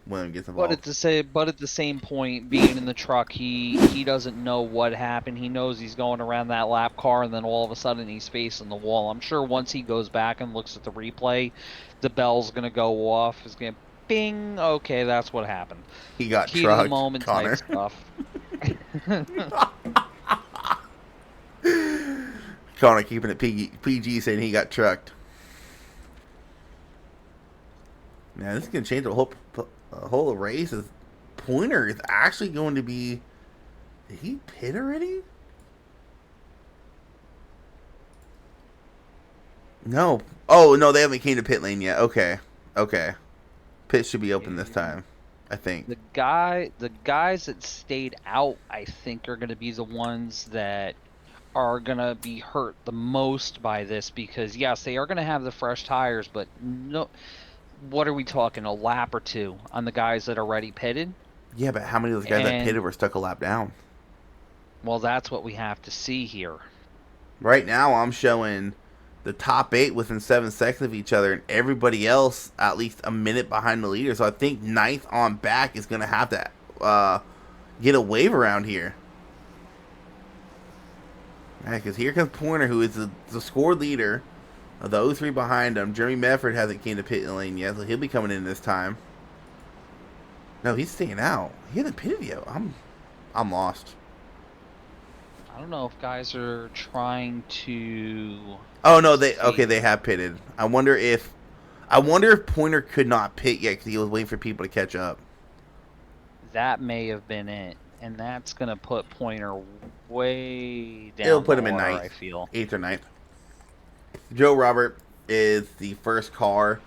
William gets involved. But at the same point, being in the truck, he doesn't know what happened. He knows he's going around that lap car, and then all of a sudden he's facing the wall. I'm sure once he goes back and looks at the replay, the bell's gonna go off. It's gonna bing. Okay, that's what happened. He got Heat trucked, of the moment Connor. type stuff. Connor keeping it PG, saying he got trucked. Man, this is gonna change the whole race. Is Pointer is actually going to be? Did he pit already? No. Oh no, they haven't came to pit lane yet. Okay. Pit should be open this time, I think. The guys that stayed out, I think, are gonna be the ones that are gonna be hurt the most by this, because yes, they are gonna have the fresh tires, but no. What are we talking? A lap or two on the guys that are already pitted? Yeah, but how many of those guys that pitted were stuck a lap down? Well, that's what we have to see here. Right now, I'm showing the top 8 within 7 seconds of each other, and everybody else at least a minute behind the leader. So I think 9th on back is going to have to get a wave around here. Because here comes Pointer, who is the score leader. Of the 03 behind him, Jeremy Medford hasn't came to pit lane yet, so he'll be coming in this time. No, he's staying out. He hasn't pitted yet. I'm lost. I don't know if guys are trying to. Oh no, they have pitted. I wonder if Pointer could not pit yet because he was waiting for people to catch up. That may have been it, and that's gonna put Pointer way down. It'll put him in water, 9th, I feel 8th or 9th. Joe Robert is the first car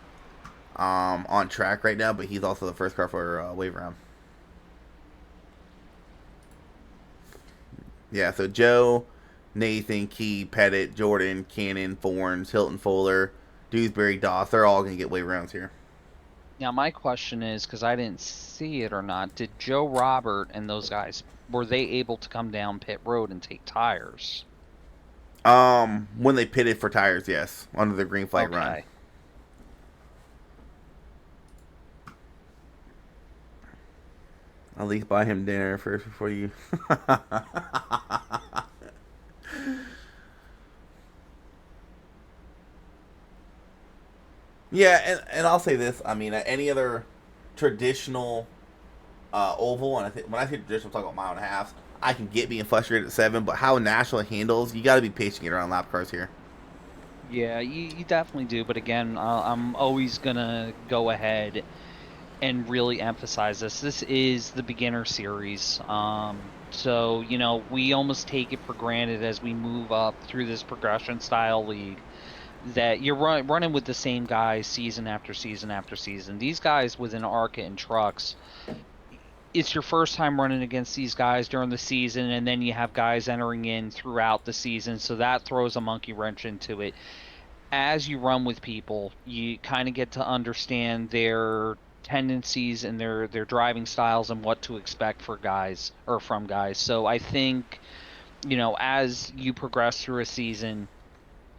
on track right now, but he's also the first car for wave round. Yeah, so Joe, Nathan, Key, Pettit, Jordan, Cannon, Forns, Hilton Fuller, Dewsbury, Doss, they're all going to get wave rounds here. Now my question is, because I didn't see it or not, did Joe Robert and those guys, were they able to come down pit road and take tires? When they pitted for tires, yes, under the green flag run. I'll at least buy him dinner first before you. Yeah, and I'll say this. I mean, at any other traditional oval, and when I say traditional, I'm talking about mile and a half. I can get being frustrated at 7, but how Nashville handles, you got to be patient get around lap cars here. Yeah, you definitely do. But again, I'm always going to go ahead and really emphasize this. This is the beginner series. So, you know, we almost take it for granted as we move up through this progression style league that you're running with the same guys season after season after season. These guys within ARCA and trucks, it's your first time running against these guys during the season, and then you have guys entering in throughout the season, so that throws a monkey wrench into it. As you run with people, you kind of get to understand their tendencies and their driving styles and what to expect for guys or from guys. So I think, you know, as you progress through a season,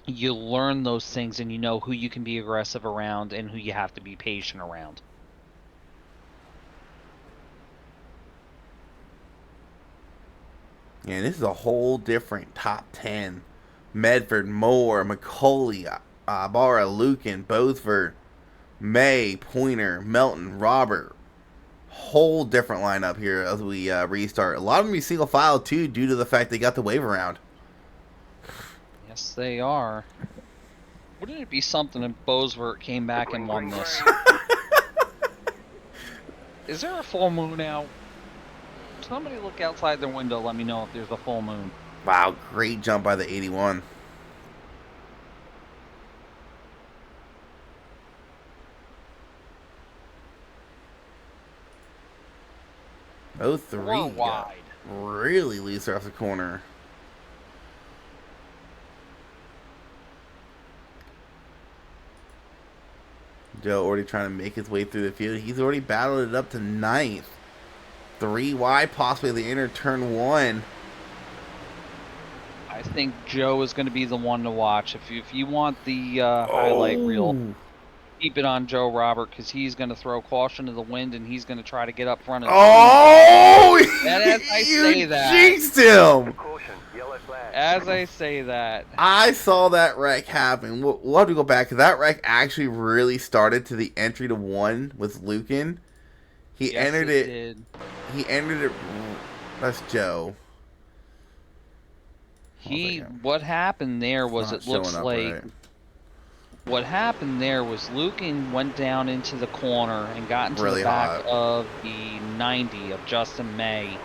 you learn those things and you know who you can be aggressive around and who you have to be patient around. Yeah, this is a whole different top 10. Medford, Moore, McCauley, Barra, Lucan, Bosford, May, Pointer, Melton, Robert. Whole different lineup here as we restart. A lot of them be single file too, due to the fact they got the wave around. Yes, they are. Wouldn't it be something if Bosworth came back and won this? Is there a full moon out? Somebody look outside their window, let me know if there's a full moon. Wow, great jump by the 81. Both three Or got wide. really loose off the corner. Joe already trying to make his way through the field. He's already battled it up to ninth. 3 wide, possibly the inner turn 1. I think Joe is going to be the one to watch. If you want the highlight reel, keep it on Joe Robert, because he's going to throw caution to the wind and he's going to try to get up front. And as I say that, jinxed him. As I say that, I saw that wreck happen. We'll have to go back, because that wreck actually really started to the entry to 1 with Lucan. He entered it. did. He entered it. That's Joe. What happened there was, Not it looks showing up like right. what happened there was Lucan went down into the corner and got into Really the back hot. of the 90 of Justin May,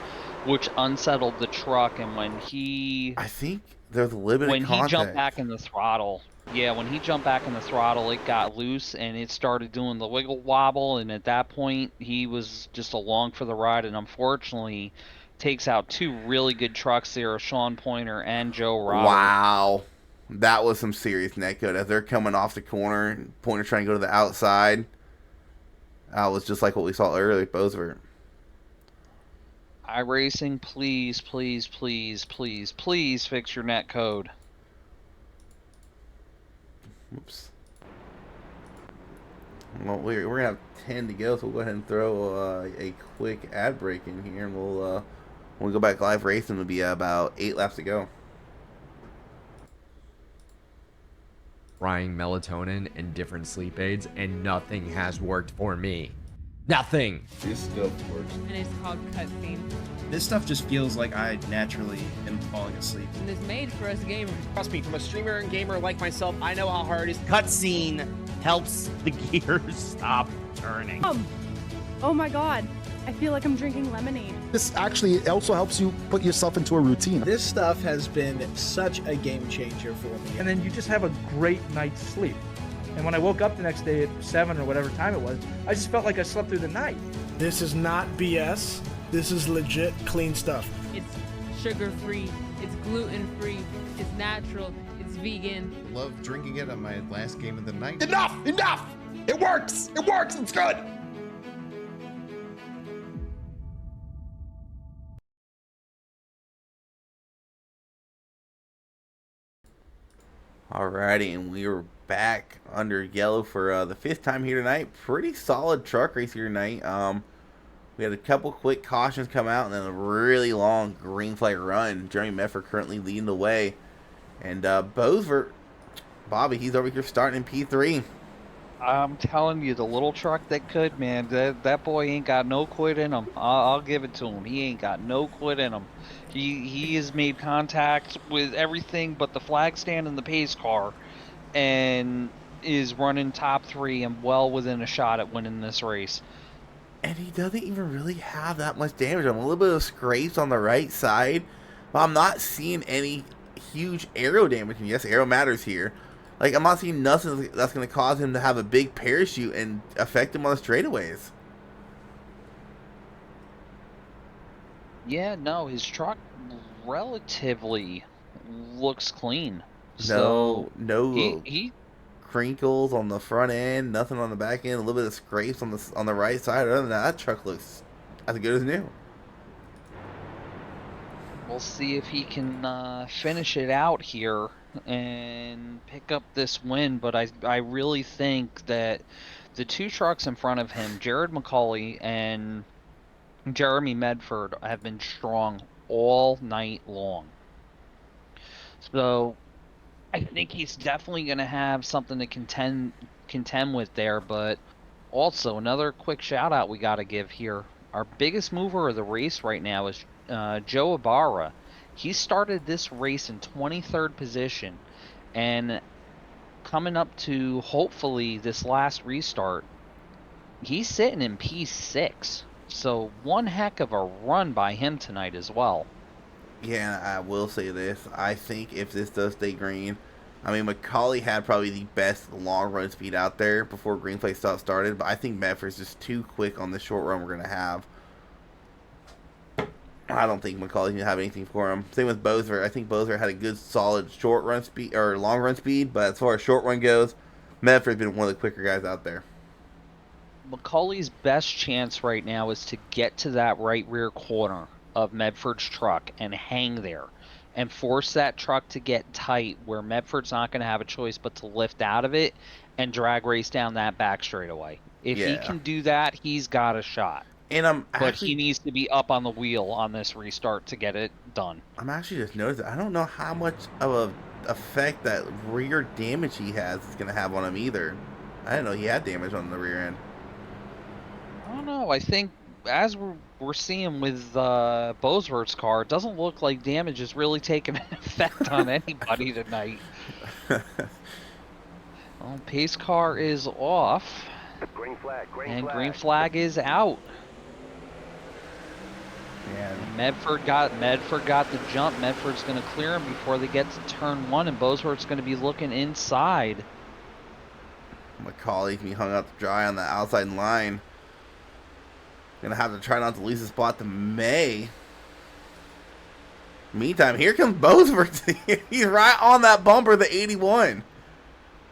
which unsettled the truck. And when he, I think there's a little bit when of he contact. jumped back in the throttle, when he jumped back in the throttle, it got loose and it started doing the wiggle wobble. And at that point, he was just along for the ride, and unfortunately takes out 2 really good trucks there, Sean Pointer and Joe Robert. Wow. That was some serious netcode. As they're coming off the corner, Pointer trying to go to the outside. That was just like what we saw earlier, Bosworth. iRacing, please, please, please, please, please fix your net code. Oops. Well, we're going to have 10 to go, so we'll go ahead and throw a quick ad break in here, and we'll when we go back live racing, it'll be about 8 laps to go. Trying melatonin and different sleep aids, and nothing has worked for me. Nothing. This stuff works. And it's called cutscene. This stuff just feels like I naturally am falling asleep. And it's made for us gamers. Trust me, from a streamer and gamer like myself, I know how hard it is. Cutscene helps the gears stop turning. Oh my god. I feel like I'm drinking lemonade. This actually also helps you put yourself into a routine. This stuff has been such a game changer for me. And then you just have a great night's sleep. And when I woke up the next day at 7 or whatever time it was, I just felt like I slept through the night. This is not BS. This is legit clean stuff. It's sugar-free. It's gluten-free. It's natural. It's vegan. Love drinking it on my last game of the night. Enough! Enough! It works! It works! It's good! Alrighty, and we are back under yellow for the 5th time here tonight. Pretty solid truck race here tonight. We had a couple quick cautions come out, and then a really long green flag run. Jeremy Meffer currently leading the way. And Bosworth, Bobby, he's over here starting in P3. I'm telling you, the little truck that could, man, that boy ain't got no quit in him. I'll give it to him. He ain't got no quit in him. He has made contact with everything but the flag stand and the pace car, and is running top 3 and well within a shot at winning this race. And he doesn't even really have that much damage. A little bit of scrapes on the right side, but I'm not seeing any huge aero damage. And yes, aero matters here. Like, I'm not seeing nothing that's going to cause him to have a big parachute and affect him on the straightaways. Yeah, no, his truck relatively looks clean. No he crinkles on the front end, nothing on the back end, a little bit of scrapes on the right side. Other than that truck looks as good as new. We'll see if he can finish it out here and pick up this win, but I really think that the 2 trucks in front of him, Jared McCauley and Jeremy Medford, have been strong all night long. So I think he's definitely going to have something to contend with there, but also another quick shout out we got to give here. Our biggest mover of the race right now is Joe Ibarra. He started this race in 23rd position, and coming up to hopefully this last restart, he's sitting in P6. So one heck of a run by him tonight as well. Yeah, I will say this. I think if this does stay green, I mean, McCauley had probably the best long run speed out there before green flag started, but I think Medford's just too quick on the short run we're going to have. I don't think McCauley's going to have anything for him. Same with Bozer. I think Bozer had a good, solid short run speed or long run speed, but as far as short run goes, Medford's been one of the quicker guys out there. McCauley's best chance right now is to get to that right rear corner of Medford's truck and hang there and force that truck to get tight where Medford's not going to have a choice but to lift out of it and drag race down that back straightaway. If he can do that, he's got a shot. And but he needs to be up on the wheel on this restart to get it done. I'm actually just noticing, I don't know how much of a effect that rear damage he has is going to have on him either. I didn't know he had damage on the rear end. I don't know. I think as we're seeing with Bozewert's car, it doesn't look like damage is really taking an effect on anybody tonight. Well, pace car is off. Green flag. Green flag is out. Yeah. Medford got the jump. Medford's going to clear him before they get to turn 1, and Bozewert's going to be looking inside. McCauley can be hung up to dry on the outside line. Gonna have to try not to lose the spot to May. Meantime, here comes Bosworth. He's right on that bumper, the 81.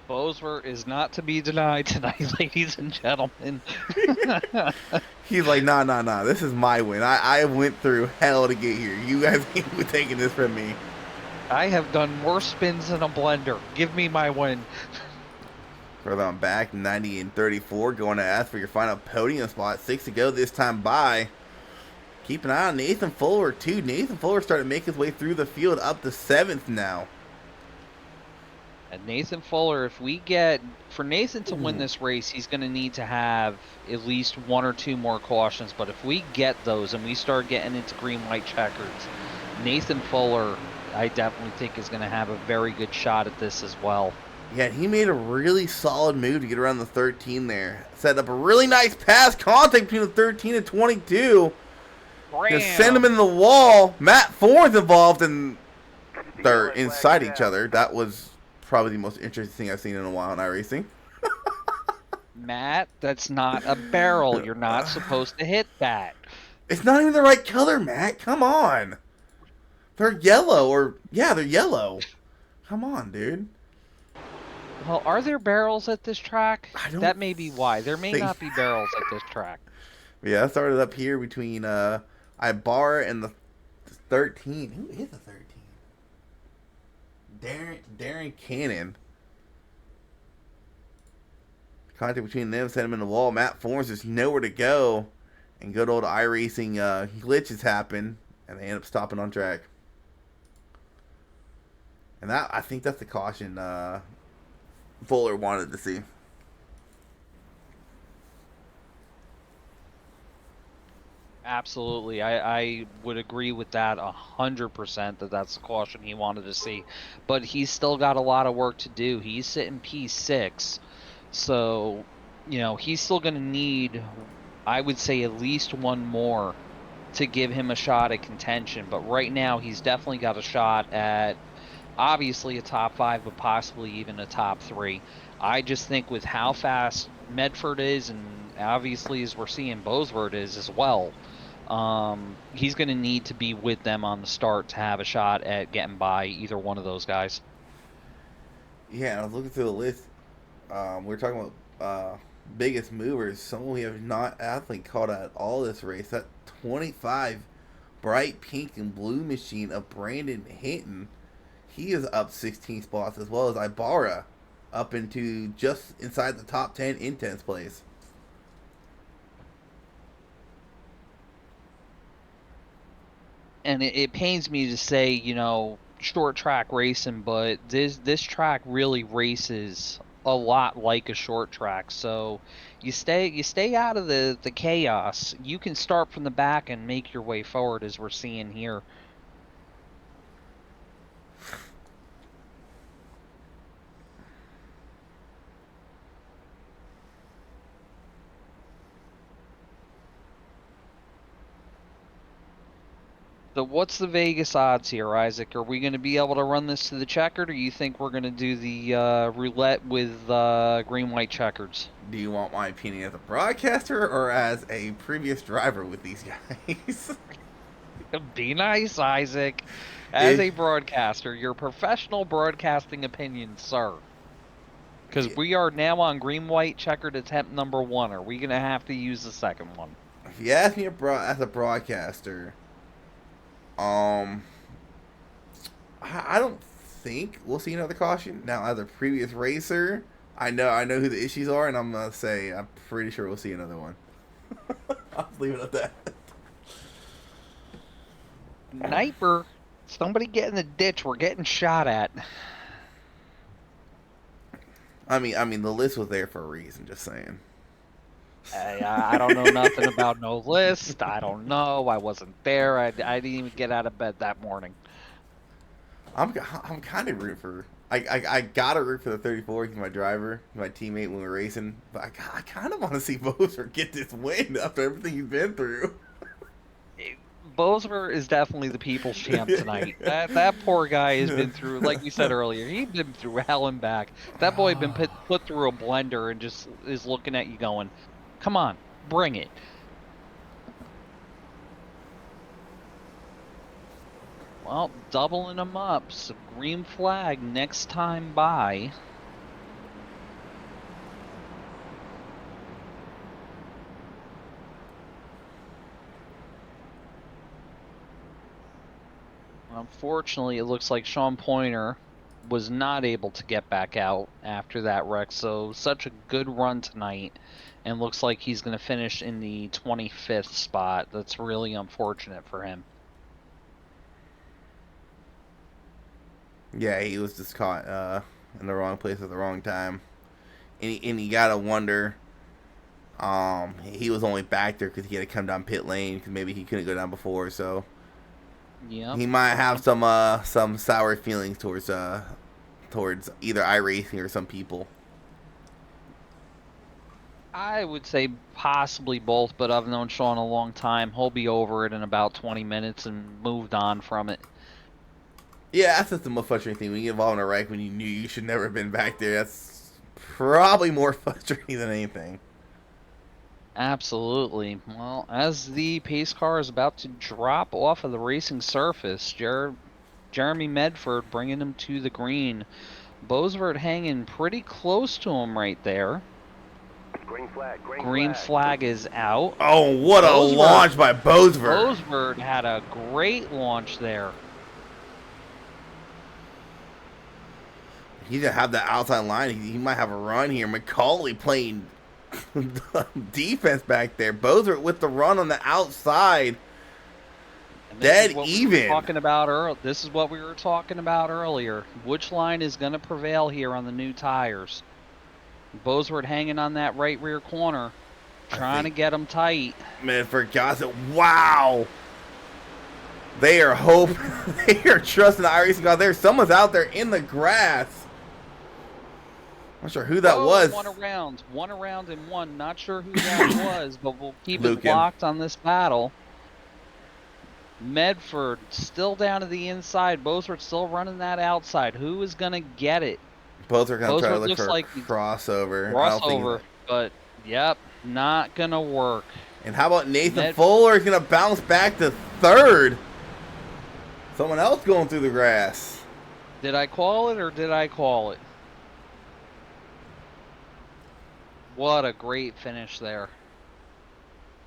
Bosworth is not to be denied tonight, ladies and gentlemen. He's like, nah. This is my win. I went through hell to get here. You guys ain't taking this from me. I have done more spins than a blender. Give me my win. Further on back, 90 and 34, going to ask for your final podium spot. 6 to go this time by. Keep an eye on Nathan Fuller, too. Nathan Fuller started to make his way through the field up to 7th now. And Nathan Fuller, for Nathan to win this race, he's going to need to have at least 1 or 2 more cautions. But if we get those and we start getting into green-white checkers, Nathan Fuller, I definitely think is going to have a very good shot at this as well. Yeah, he made a really solid move to get around the 13 there. Set up a really nice pass contact between the 13 and 22. Just send him in the wall. Matt Ford's involved, and they're inside each other. That was probably the most interesting thing I've seen in a while in iRacing. Matt, that's not a barrel. You're not supposed to hit that. It's not even the right color, Matt. Come on. They're yellow, they're yellow. Come on, dude. Well, are there barrels at this track? That may be why. There may not be barrels at this track. Yeah, I started up here between Ibarra and the 13. Who is the 13? Darren Cannon. Contact between them, sent him in the wall. Matt Forms is nowhere to go. And good old iRacing glitches happen, and they end up stopping on track. And I think that's the caution Fuller wanted to see. Absolutely. I would agree with that 100% that that's the caution he wanted to see. But he's still got a lot of work to do. He's sitting P6. So, he's still going to need, I would say, at least 1 more to give him a shot at contention. But right now, he's definitely got a shot at obviously a top 5, but possibly even a top 3. I just think with how fast Medford is, and obviously as we're seeing Bosworth is as well, he's going to need to be with them on the start to have a shot at getting by either one of those guys. Yeah, I was looking through the list. We're talking about biggest movers. Someone we have not athlete caught at all this race. That 25 bright pink and blue machine of Brandon Hinton. He is up 16 spots, as well as Ibarra up into just inside the top 10 in 10th place. And it pains me to say, short track racing, but this track really races a lot like a short track. So you stay out of the chaos. You can start from the back and make your way forward, as we're seeing here. So what's the Vegas odds here, Isaac? Are we going to be able to run this to the checkered, or do you think we're going to do the roulette with green-white checkers? Do you want my opinion as a broadcaster or as a previous driver with these guys? Be nice, Isaac. As a broadcaster, your professional broadcasting opinion, sir. Because we are now on green-white checkered attempt number 1. Are we going to have to use the second one? If you ask me as a broadcaster, I don't think we'll see another caution. Now, as a previous racer, I know who the issues are, and I'm gonna say I'm pretty sure we'll see another one. I'll leave it at that. Sniper, somebody get in the ditch. We're getting shot at. I mean, the list was there for a reason. Just saying. I don't know nothing about no list. I don't know. I wasn't there. I didn't even get out of bed that morning. I'm kind of rooting for. I gotta root for the 34. He's my driver, my teammate when we're racing. But I kind of want to see Bozer get this win after everything he's been through. Bozer is definitely the people's champ tonight. That poor guy has been through, like we said earlier, he's been through hell and back. That boy been put through a blender and just is looking at you going, come on, bring it. Well, doubling them up. So green flag next time by. Unfortunately, it looks like Sean Pointer was not able to get back out after that wreck. So such a good run tonight, and looks like he's going to finish in the 25th spot. That's really unfortunate for him. Yeah, he was just caught in the wrong place at the wrong time, and you gotta wonder. He was only back there because he had to come down pit lane because maybe he couldn't go down before, so yeah, he might have some sour feelings towards either iRacing or some people. I would say possibly both, but I've known Sean a long time. He'll be over it in about 20 minutes and moved on from it. Yeah, that's just the most frustrating thing. When you get involved in a wreck when you knew you should never have been back there, that's probably more frustrating than anything. Absolutely. Well, as the pace car is about to drop off of the racing surface, Jeremy Medford bringing him to the green. Bosworth hanging pretty close to him right there. Green flag is out. Oh, what a launch by Bosworth. Bosworth had a great launch there. He didn't have the outside line. He might have a run here. McCauley playing defense back there. Bosworth with the run on the outside. Dead even. This is what we were talking about earlier. Which line is going to prevail here on the new tires? Bosworth hanging on that right rear corner, trying to get them tight. Man, for God's sake, wow. They are hoping, they are trusting the iRacing God. There's someone's out there in the grass. I'm not sure who that was. One around and one. Not sure who that was, but we'll keep it blocked on this battle. Medford still down to the inside. Bosworth still running that outside. Who is going to get it? Bosworth going to try to look for a crossover. But yep, not going to work. And how about Nathan Fuller is going to bounce back to third? Someone else going through the grass. Did I call it or did I call it? What a great finish there.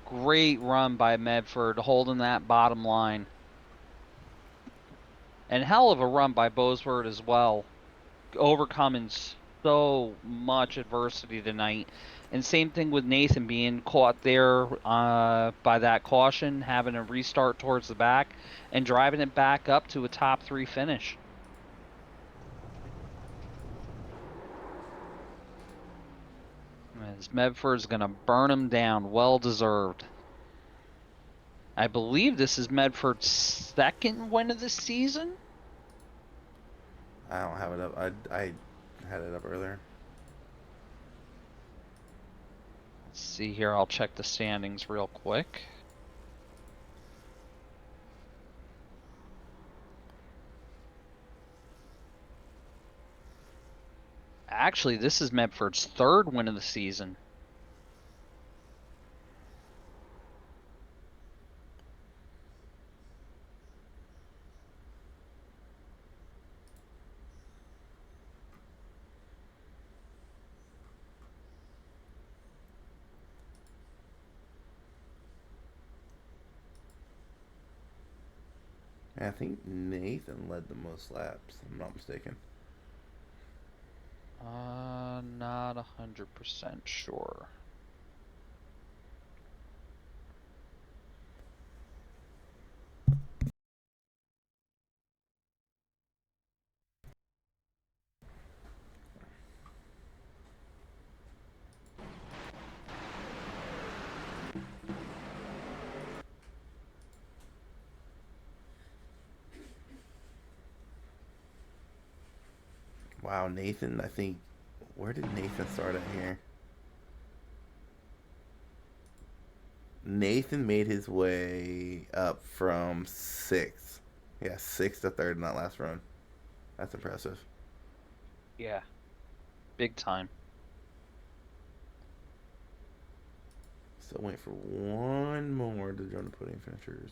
Great run by Medford holding that bottom line. And hell of a run by Bosworth as well. Overcoming so much adversity tonight. And same thing with Nathan being caught there by that caution, having a restart towards the back, and driving it back up to a top 3 finish. As Medford's going to burn him down, well deserved. I believe this is Medford's second win of the season. I don't have it up. I had it up earlier. Let's see here. I'll check the standings real quick. Actually, this is Medford's third win of the season. I think Nathan led the most laps, if I'm not mistaken. Not 100% sure. Wow, Nathan, I think. Where did Nathan start at here? Nathan made his way up from 6th. Yeah, 6th to 3rd in that last run. That's impressive. Yeah. Big time. So wait for one more to join the podium finishers.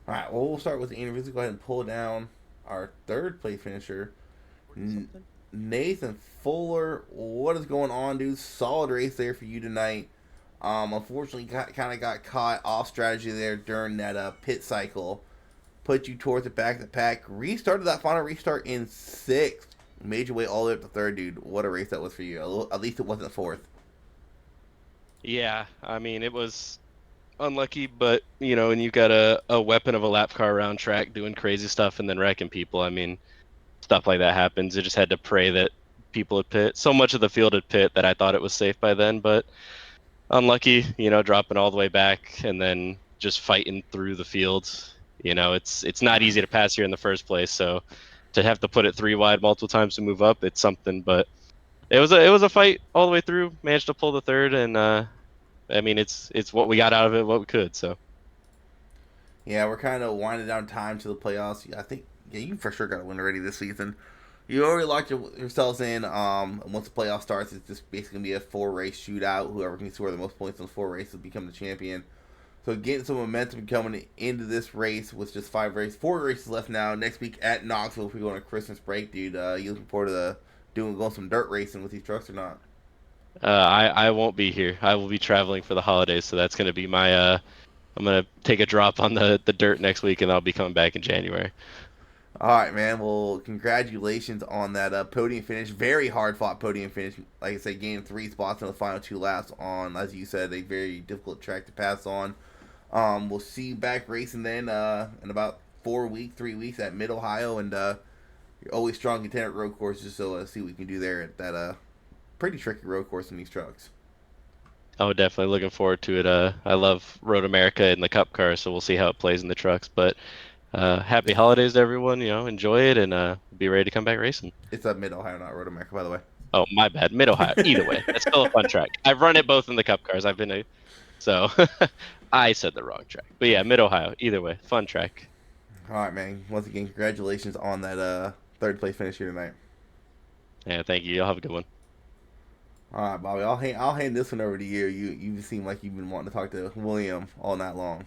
All right, well, we'll start with the interviews. Let's go ahead and pull down our 3rd place finisher, Nathan Fuller. What is going on, dude? Solid race there for you tonight. Unfortunately, kind of got caught off strategy there during that pit cycle. Put you towards the back of the pack. Restarted that final restart in 6th. Made your way all the way up to 3rd, dude. What a race that was for you. At least it wasn't 4th. Yeah, I mean, it was unlucky, but when you got a weapon of a lap car around track doing crazy stuff and then wrecking people, I mean, stuff like that happens. I just had to pray that people had pit. So much of the field had pit that I thought it was safe by then, but unlucky, dropping all the way back and then just fighting through the field. It's not easy to pass here in the first place, so to have to put it 3 wide multiple times to move up, it's something. But it was a fight all the way through. Managed to pull the 3rd, and I mean, it's what we got out of it, what we could. So yeah, we're kind of winding down time to the playoffs. I think you for sure got to win already this season. You already locked yourselves in. Once the playoff starts, it's just basically gonna be a 4-race shootout. Whoever can score the most points in the 4 races will become the champion. So getting some momentum coming into this race with just 4 races left now. Next week at Knoxville, if we go on a Christmas break, dude. You looking forward to going some dirt racing with these trucks or not? I won't be here. I will be traveling for the holidays, so that's gonna be my I'm gonna take a drop on the dirt next week, and I'll be coming back in January. All right, man. Well, congratulations on that podium finish. Very hard fought podium finish. Like I said, gained 3 spots in the final 2 laps on, as you said, a very difficult track to pass on. We'll see you back racing then in about 3 weeks at Mid Ohio, and you're always strong contender road courses. So see what we can do there at that pretty tricky road course in these trucks. Oh, definitely looking forward to it. I love Road America and the Cup car, so we'll see how it plays in the trucks. But happy holidays to everyone. Enjoy it, and be ready to come back racing. It's at Mid Ohio, not Road America, by the way. Oh, my bad. Mid Ohio. Either way, that's still a fun track. I've run it both in the Cup cars. So I said the wrong track. But yeah, Mid Ohio. Either way, fun track. All right, man. Once again, congratulations on that 3rd place finish here tonight. Yeah, thank you. Y'all have a good one. All right, Bobby. I'll hand this one over to you. You seem like you've been wanting to talk to William all night long.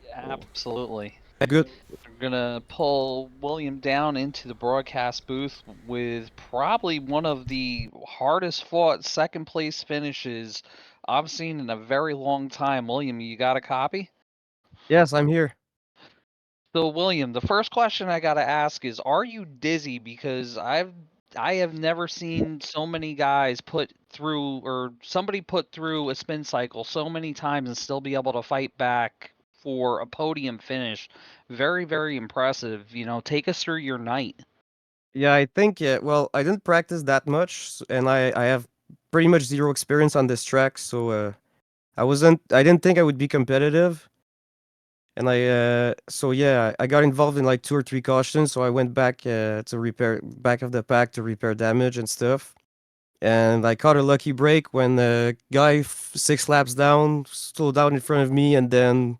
Yeah, absolutely. Good. We're gonna pull William down into the broadcast booth with probably one of the hardest fought 2nd place finishes I've seen in a very long time. William, you got a copy? Yes, I'm here. So, William, the first question I gotta ask is, are you dizzy? Because I have never seen so many guys put through, or somebody put through a spin cycle so many times and still be able to fight back for a podium finish. Very, very impressive. Take us through your night. Yeah, I think, well, I didn't practice that much, and I have pretty much zero experience on this track, so I didn't think I would be competitive. And I got involved in like 2 or 3 cautions, so I went back to repair back of the pack to repair damage and stuff. And I caught a lucky break when the guy 6 laps down slowed down in front of me, and then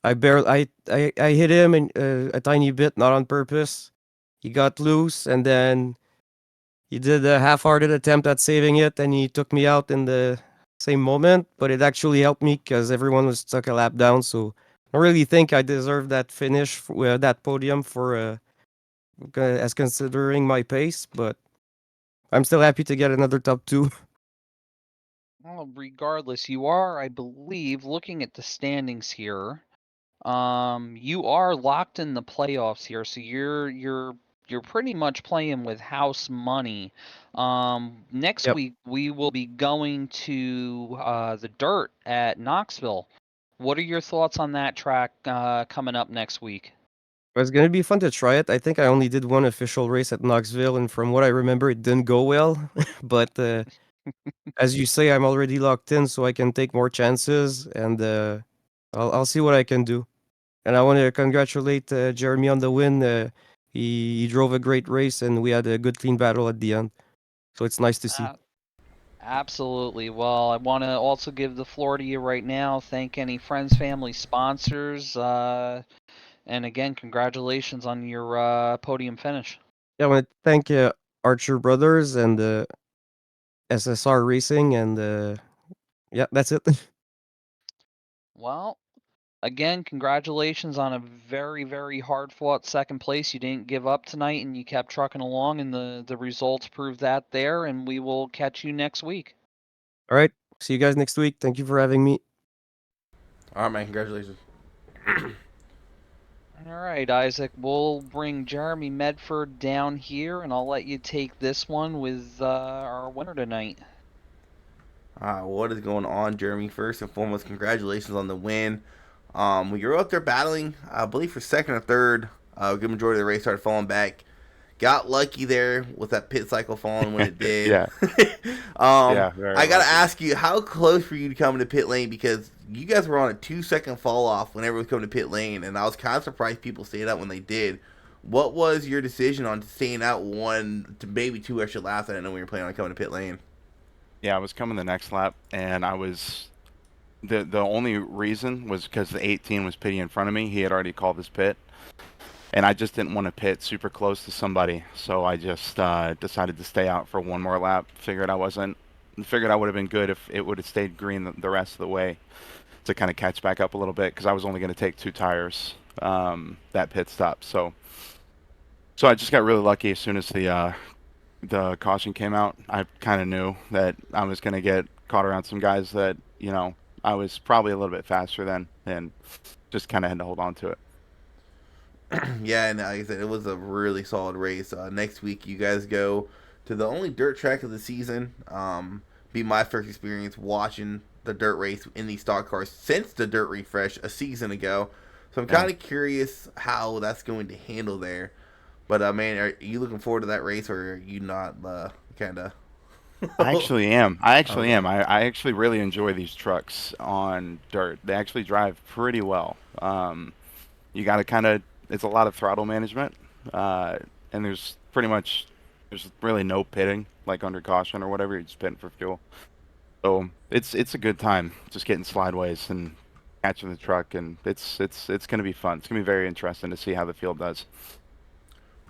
I hit him a tiny bit, not on purpose. He got loose, and then he did a half-hearted attempt at saving it, and he took me out in the same moment. But it actually helped me because everyone was stuck a lap down. So I don't really think I deserved that finish, that podium as considering my pace. But I'm still happy to get another top 2. Well, regardless, you are, I believe, looking at the standings here. You are locked in the playoffs here, so you're pretty much playing with house money. Next Yep. week we will be going to the dirt at Knoxville. What are your thoughts on that track coming up next week? It's gonna be fun to try it. I think I only did 1 official race at Knoxville, and from what I remember, it didn't go well. But as you say, I'm already locked in, so I can take more chances, and I'll see what I can do. And I want to congratulate Jeremy on the win. He drove a great race, and we had a good clean battle at the end. So it's nice to see. Absolutely. Well, I want to also give the floor to you right now. Thank any friends, family, sponsors, and again, congratulations on your podium finish. Yeah, I want to thank Archer Brothers and SSR Racing, and yeah, that's it. Well, again, congratulations on a very, very hard-fought second place. You didn't give up tonight, and you kept trucking along, and the results prove that there, and we will catch you next week. All right, see you guys next week. Thank you for having me. All right, man. Congratulations. All right, Isaac, we'll bring Jeremy Medford down here, and I'll let you take this one with our winner tonight. What is going on, Jeremy? First and foremost, congratulations on the win. You're up there battling, I believe, for second or third. A good majority of the race started falling back. Got lucky there with that pit cycle falling when it did. Yeah. I gotta ask you, how close were you to coming to pit lane? Because you guys were on a 2-second fall off whenever it was coming to pit lane, and I was kind of surprised people stayed out when they did. What was your decision on staying out 1 to maybe 2 extra laps? I didn't know we were planning on coming to pit lane. Yeah, I was coming the next lap, and I was the only reason was because the 18 was pitting in front of me. He had already called his pit, and I just didn't want to pit super close to somebody, so I just decided to stay out for 1 more lap. Figured I would have been good if it would have stayed green the rest of the way to kind of catch back up a little bit, because I was only going to take 2 tires that pit stop. So I just got really lucky. As soon as the caution came out, I kind of knew that I was going to get caught around some guys that, I was probably a little bit faster than, and just kind of had to hold on to it. Yeah, and like I said, it was a really solid race. Next week, you guys go to the only dirt track of the season. Be my first experience watching the dirt race in these stock cars since the dirt refresh a season ago. So I'm kind of curious how that's going to handle there. But, man, are you looking forward to that race, or are you not kind of? I actually am. I actually really enjoy these trucks on dirt. They actually drive pretty well. You got to it's a lot of throttle management, and there's really no pitting, like under caution or whatever. You're just pitting for fuel. So it's a good time just getting slideways and catching the truck, and it's going to be fun. It's going to be very interesting to see how the field does.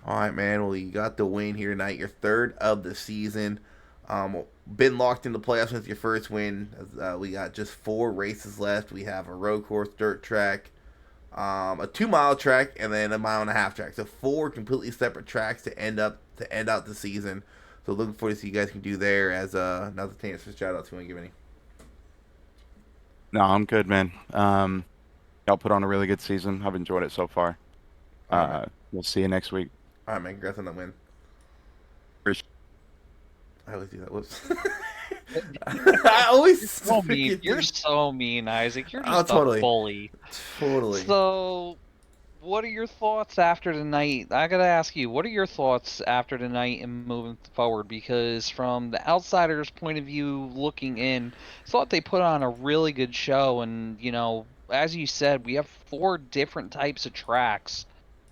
All right, man. Well, you got the win here tonight. Your third of the season. Been locked into playoffs since your first win. We got just 4 races left. We have a road course, dirt track, a 2-mile track, and then a 1.5-mile track. So 4 completely separate tracks to end out the season. So looking forward to see you guys can do there. As another chance for shout outs. If you want to give any? No, I'm good, man. Y'all put on a really good season. I've enjoyed it so far. We'll see you next week. All right, man. Congrats on that win. I always do that. Whoops. I always. You're so mean, Isaac. You're just totally. a bully. Totally. So, what are your thoughts after tonight? I gotta ask you, what are your thoughts after tonight and moving forward? Because from the outsider's point of view, looking in, I thought they put on a really good show, and as you said, we have 4 different types of tracks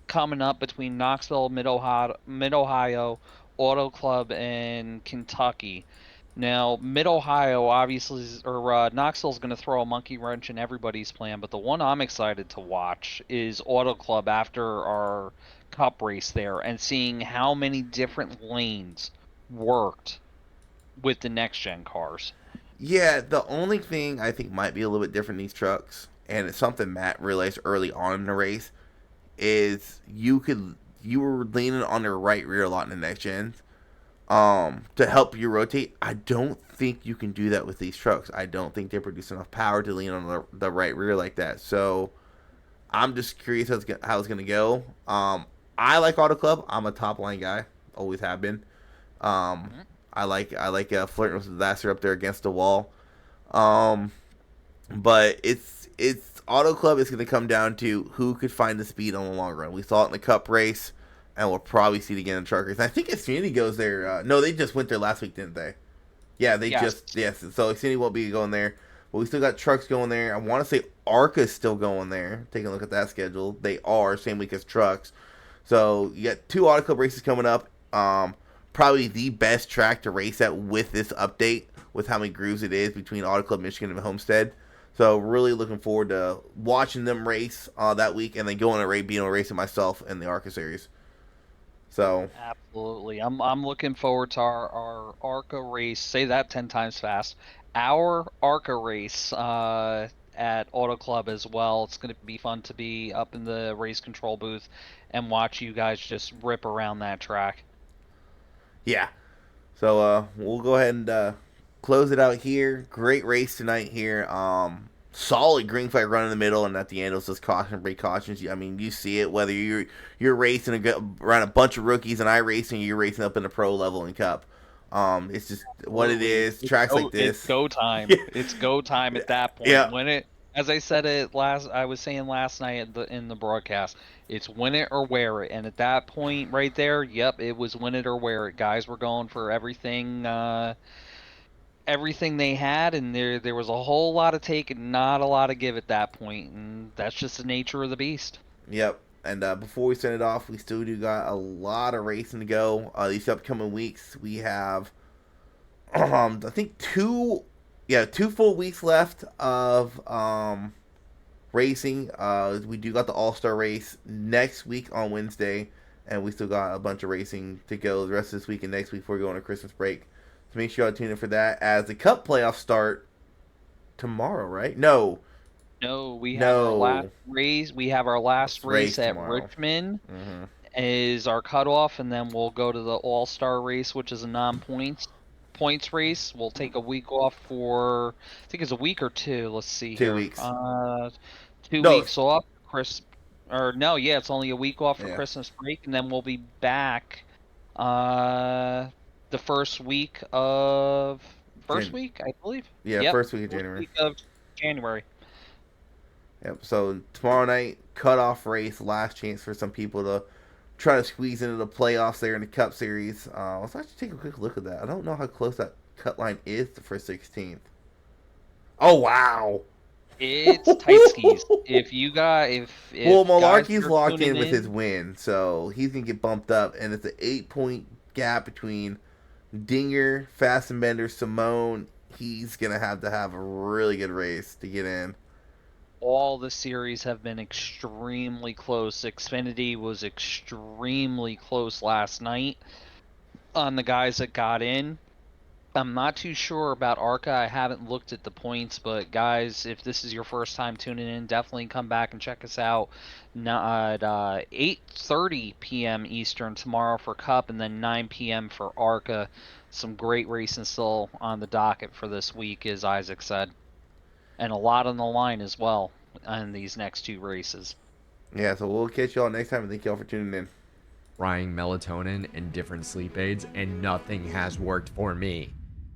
coming up between Knoxville, Mid-Ohio, Auto Club, and Kentucky. Now, Mid-Ohio obviously, Knoxville's going to throw a monkey wrench in everybody's plan, but the one I'm excited to watch is Auto Club after our Cup race there, and seeing how many different lanes worked with the next-gen cars. Yeah, the only thing I think might be a little bit different in these trucks, and it's something Matt realized early on in the race, is you were leaning on the right rear a lot in the next gens to help you rotate. I don't think you can do that with these trucks. I don't think they produce enough power to lean on the right rear like that. So I'm just curious how it's going to go. I like Auto Club. I'm a top line guy. Always have been. I like flirting with the disaster up there against the wall. But it's Auto Club is going to come down to who could find the speed on the long run. We saw it in the Cup race, and we'll probably see it again in the truck race. I think Xfinity goes there. No, they just went there last week, didn't they? Yeah, yes. So Xfinity won't be going there. But we still got trucks going there. I want to say ARCA's still going there. Taking a look at that schedule. They are, same week as trucks. So you got 2 Auto Club races coming up. Probably the best track to race at with this update, with how many grooves it is between Auto Club Michigan and Homestead. So really looking forward to watching them race that week, and then going to being able to race it myself in the ARCA series. So absolutely, I'm looking forward to our ARCA race. Say that 10 times fast. Our ARCA race at Auto Club as well. It's going to be fun to be up in the race control booth and watch you guys just rip around that track. Yeah. So we'll go ahead and close it out here. Great race tonight here. Solid green flag run in the middle, and at the end it was just caution, break cautions. I mean, you see it whether you're racing around a bunch of rookies and you're racing up in the pro level and Cup. It's just what it is. Tracks like this, it's go time. It's go time at that point. Yeah. When it, as I said it I was saying last night in the broadcast, it's win it or wear it. And at that point right there, yep, it was win it or wear it. Guys were going for everything they had, and there was a whole lot of take and not a lot of give at that point, and that's just the nature of the beast. Yep. And before we send it off, we still do got a lot of racing to go. These upcoming weeks, we have I think two full weeks left of racing. We do got the All-Star race next week on Wednesday, and we still got a bunch of racing to go the rest of this week and next week before we go on a Christmas break. So make sure y'all tune in for that as the Cup playoffs start tomorrow, right? No, we have our last race. We have our last race at tomorrow. Richmond is our cutoff, and then we'll go to the All-Star race, which is a non-points race. We'll take a week off for, I think it's a week or 2. Let's see. 2 here. weeks. 2 weeks off. It's only a week off for Christmas break, and then we'll be back the first week, I believe. Yeah, first week of January. First week of January. Yep. So tomorrow night, cutoff race, last chance for some people to try to squeeze into the playoffs there in the Cup Series. Let's actually take a quick look at that. I don't know how close that cut line is for 16th. Oh wow! It's tight skis. If Malarkey's locked in with his win, so he's gonna get bumped up, and it's an 8-point gap between Dinger, Fastenbender, Simone. He's gonna have to have a really good race to get in. All the series have been extremely close. Xfinity was extremely close last night on the guys that got in. I'm not too sure about ARCA. I haven't looked at the points, but guys, if this is your first time tuning in, definitely come back and check us out at 8:30 p.m. Eastern tomorrow for Cup, and then 9 p.m. for ARCA. Some great racing still on the docket for this week, as Isaac said. And a lot on the line as well on these next 2 races. Yeah, so we'll catch y'all next time, and thank y'all for tuning in. Trying melatonin and different sleep aids, and nothing has worked for me.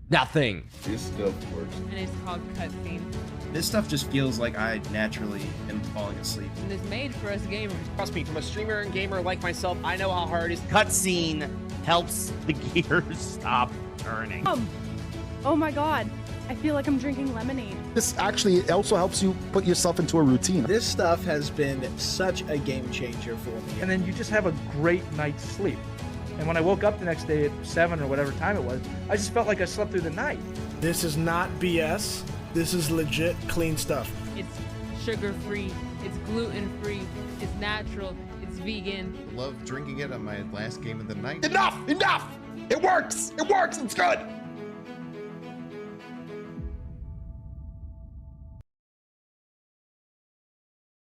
Nothing. This stuff works. And it's called cutscene. This stuff just feels like I naturally am falling asleep. And it's made for us gamers. Trust me, from a streamer and gamer like myself, I know how hard it is. Cutscene helps the gears stop turning. Oh my god. I feel like I'm drinking lemonade. This actually also helps you put yourself into a routine. This stuff has been such a game changer for me. And then you just have a great night's sleep. And when I woke up the next day at 7 or whatever time it was, I just felt like I slept through the night. This is not BS. This is legit clean stuff. It's sugar-free, it's gluten-free, it's natural, it's vegan. Love drinking it on my last game of the night. Enough! Enough! It works! It works! It's good!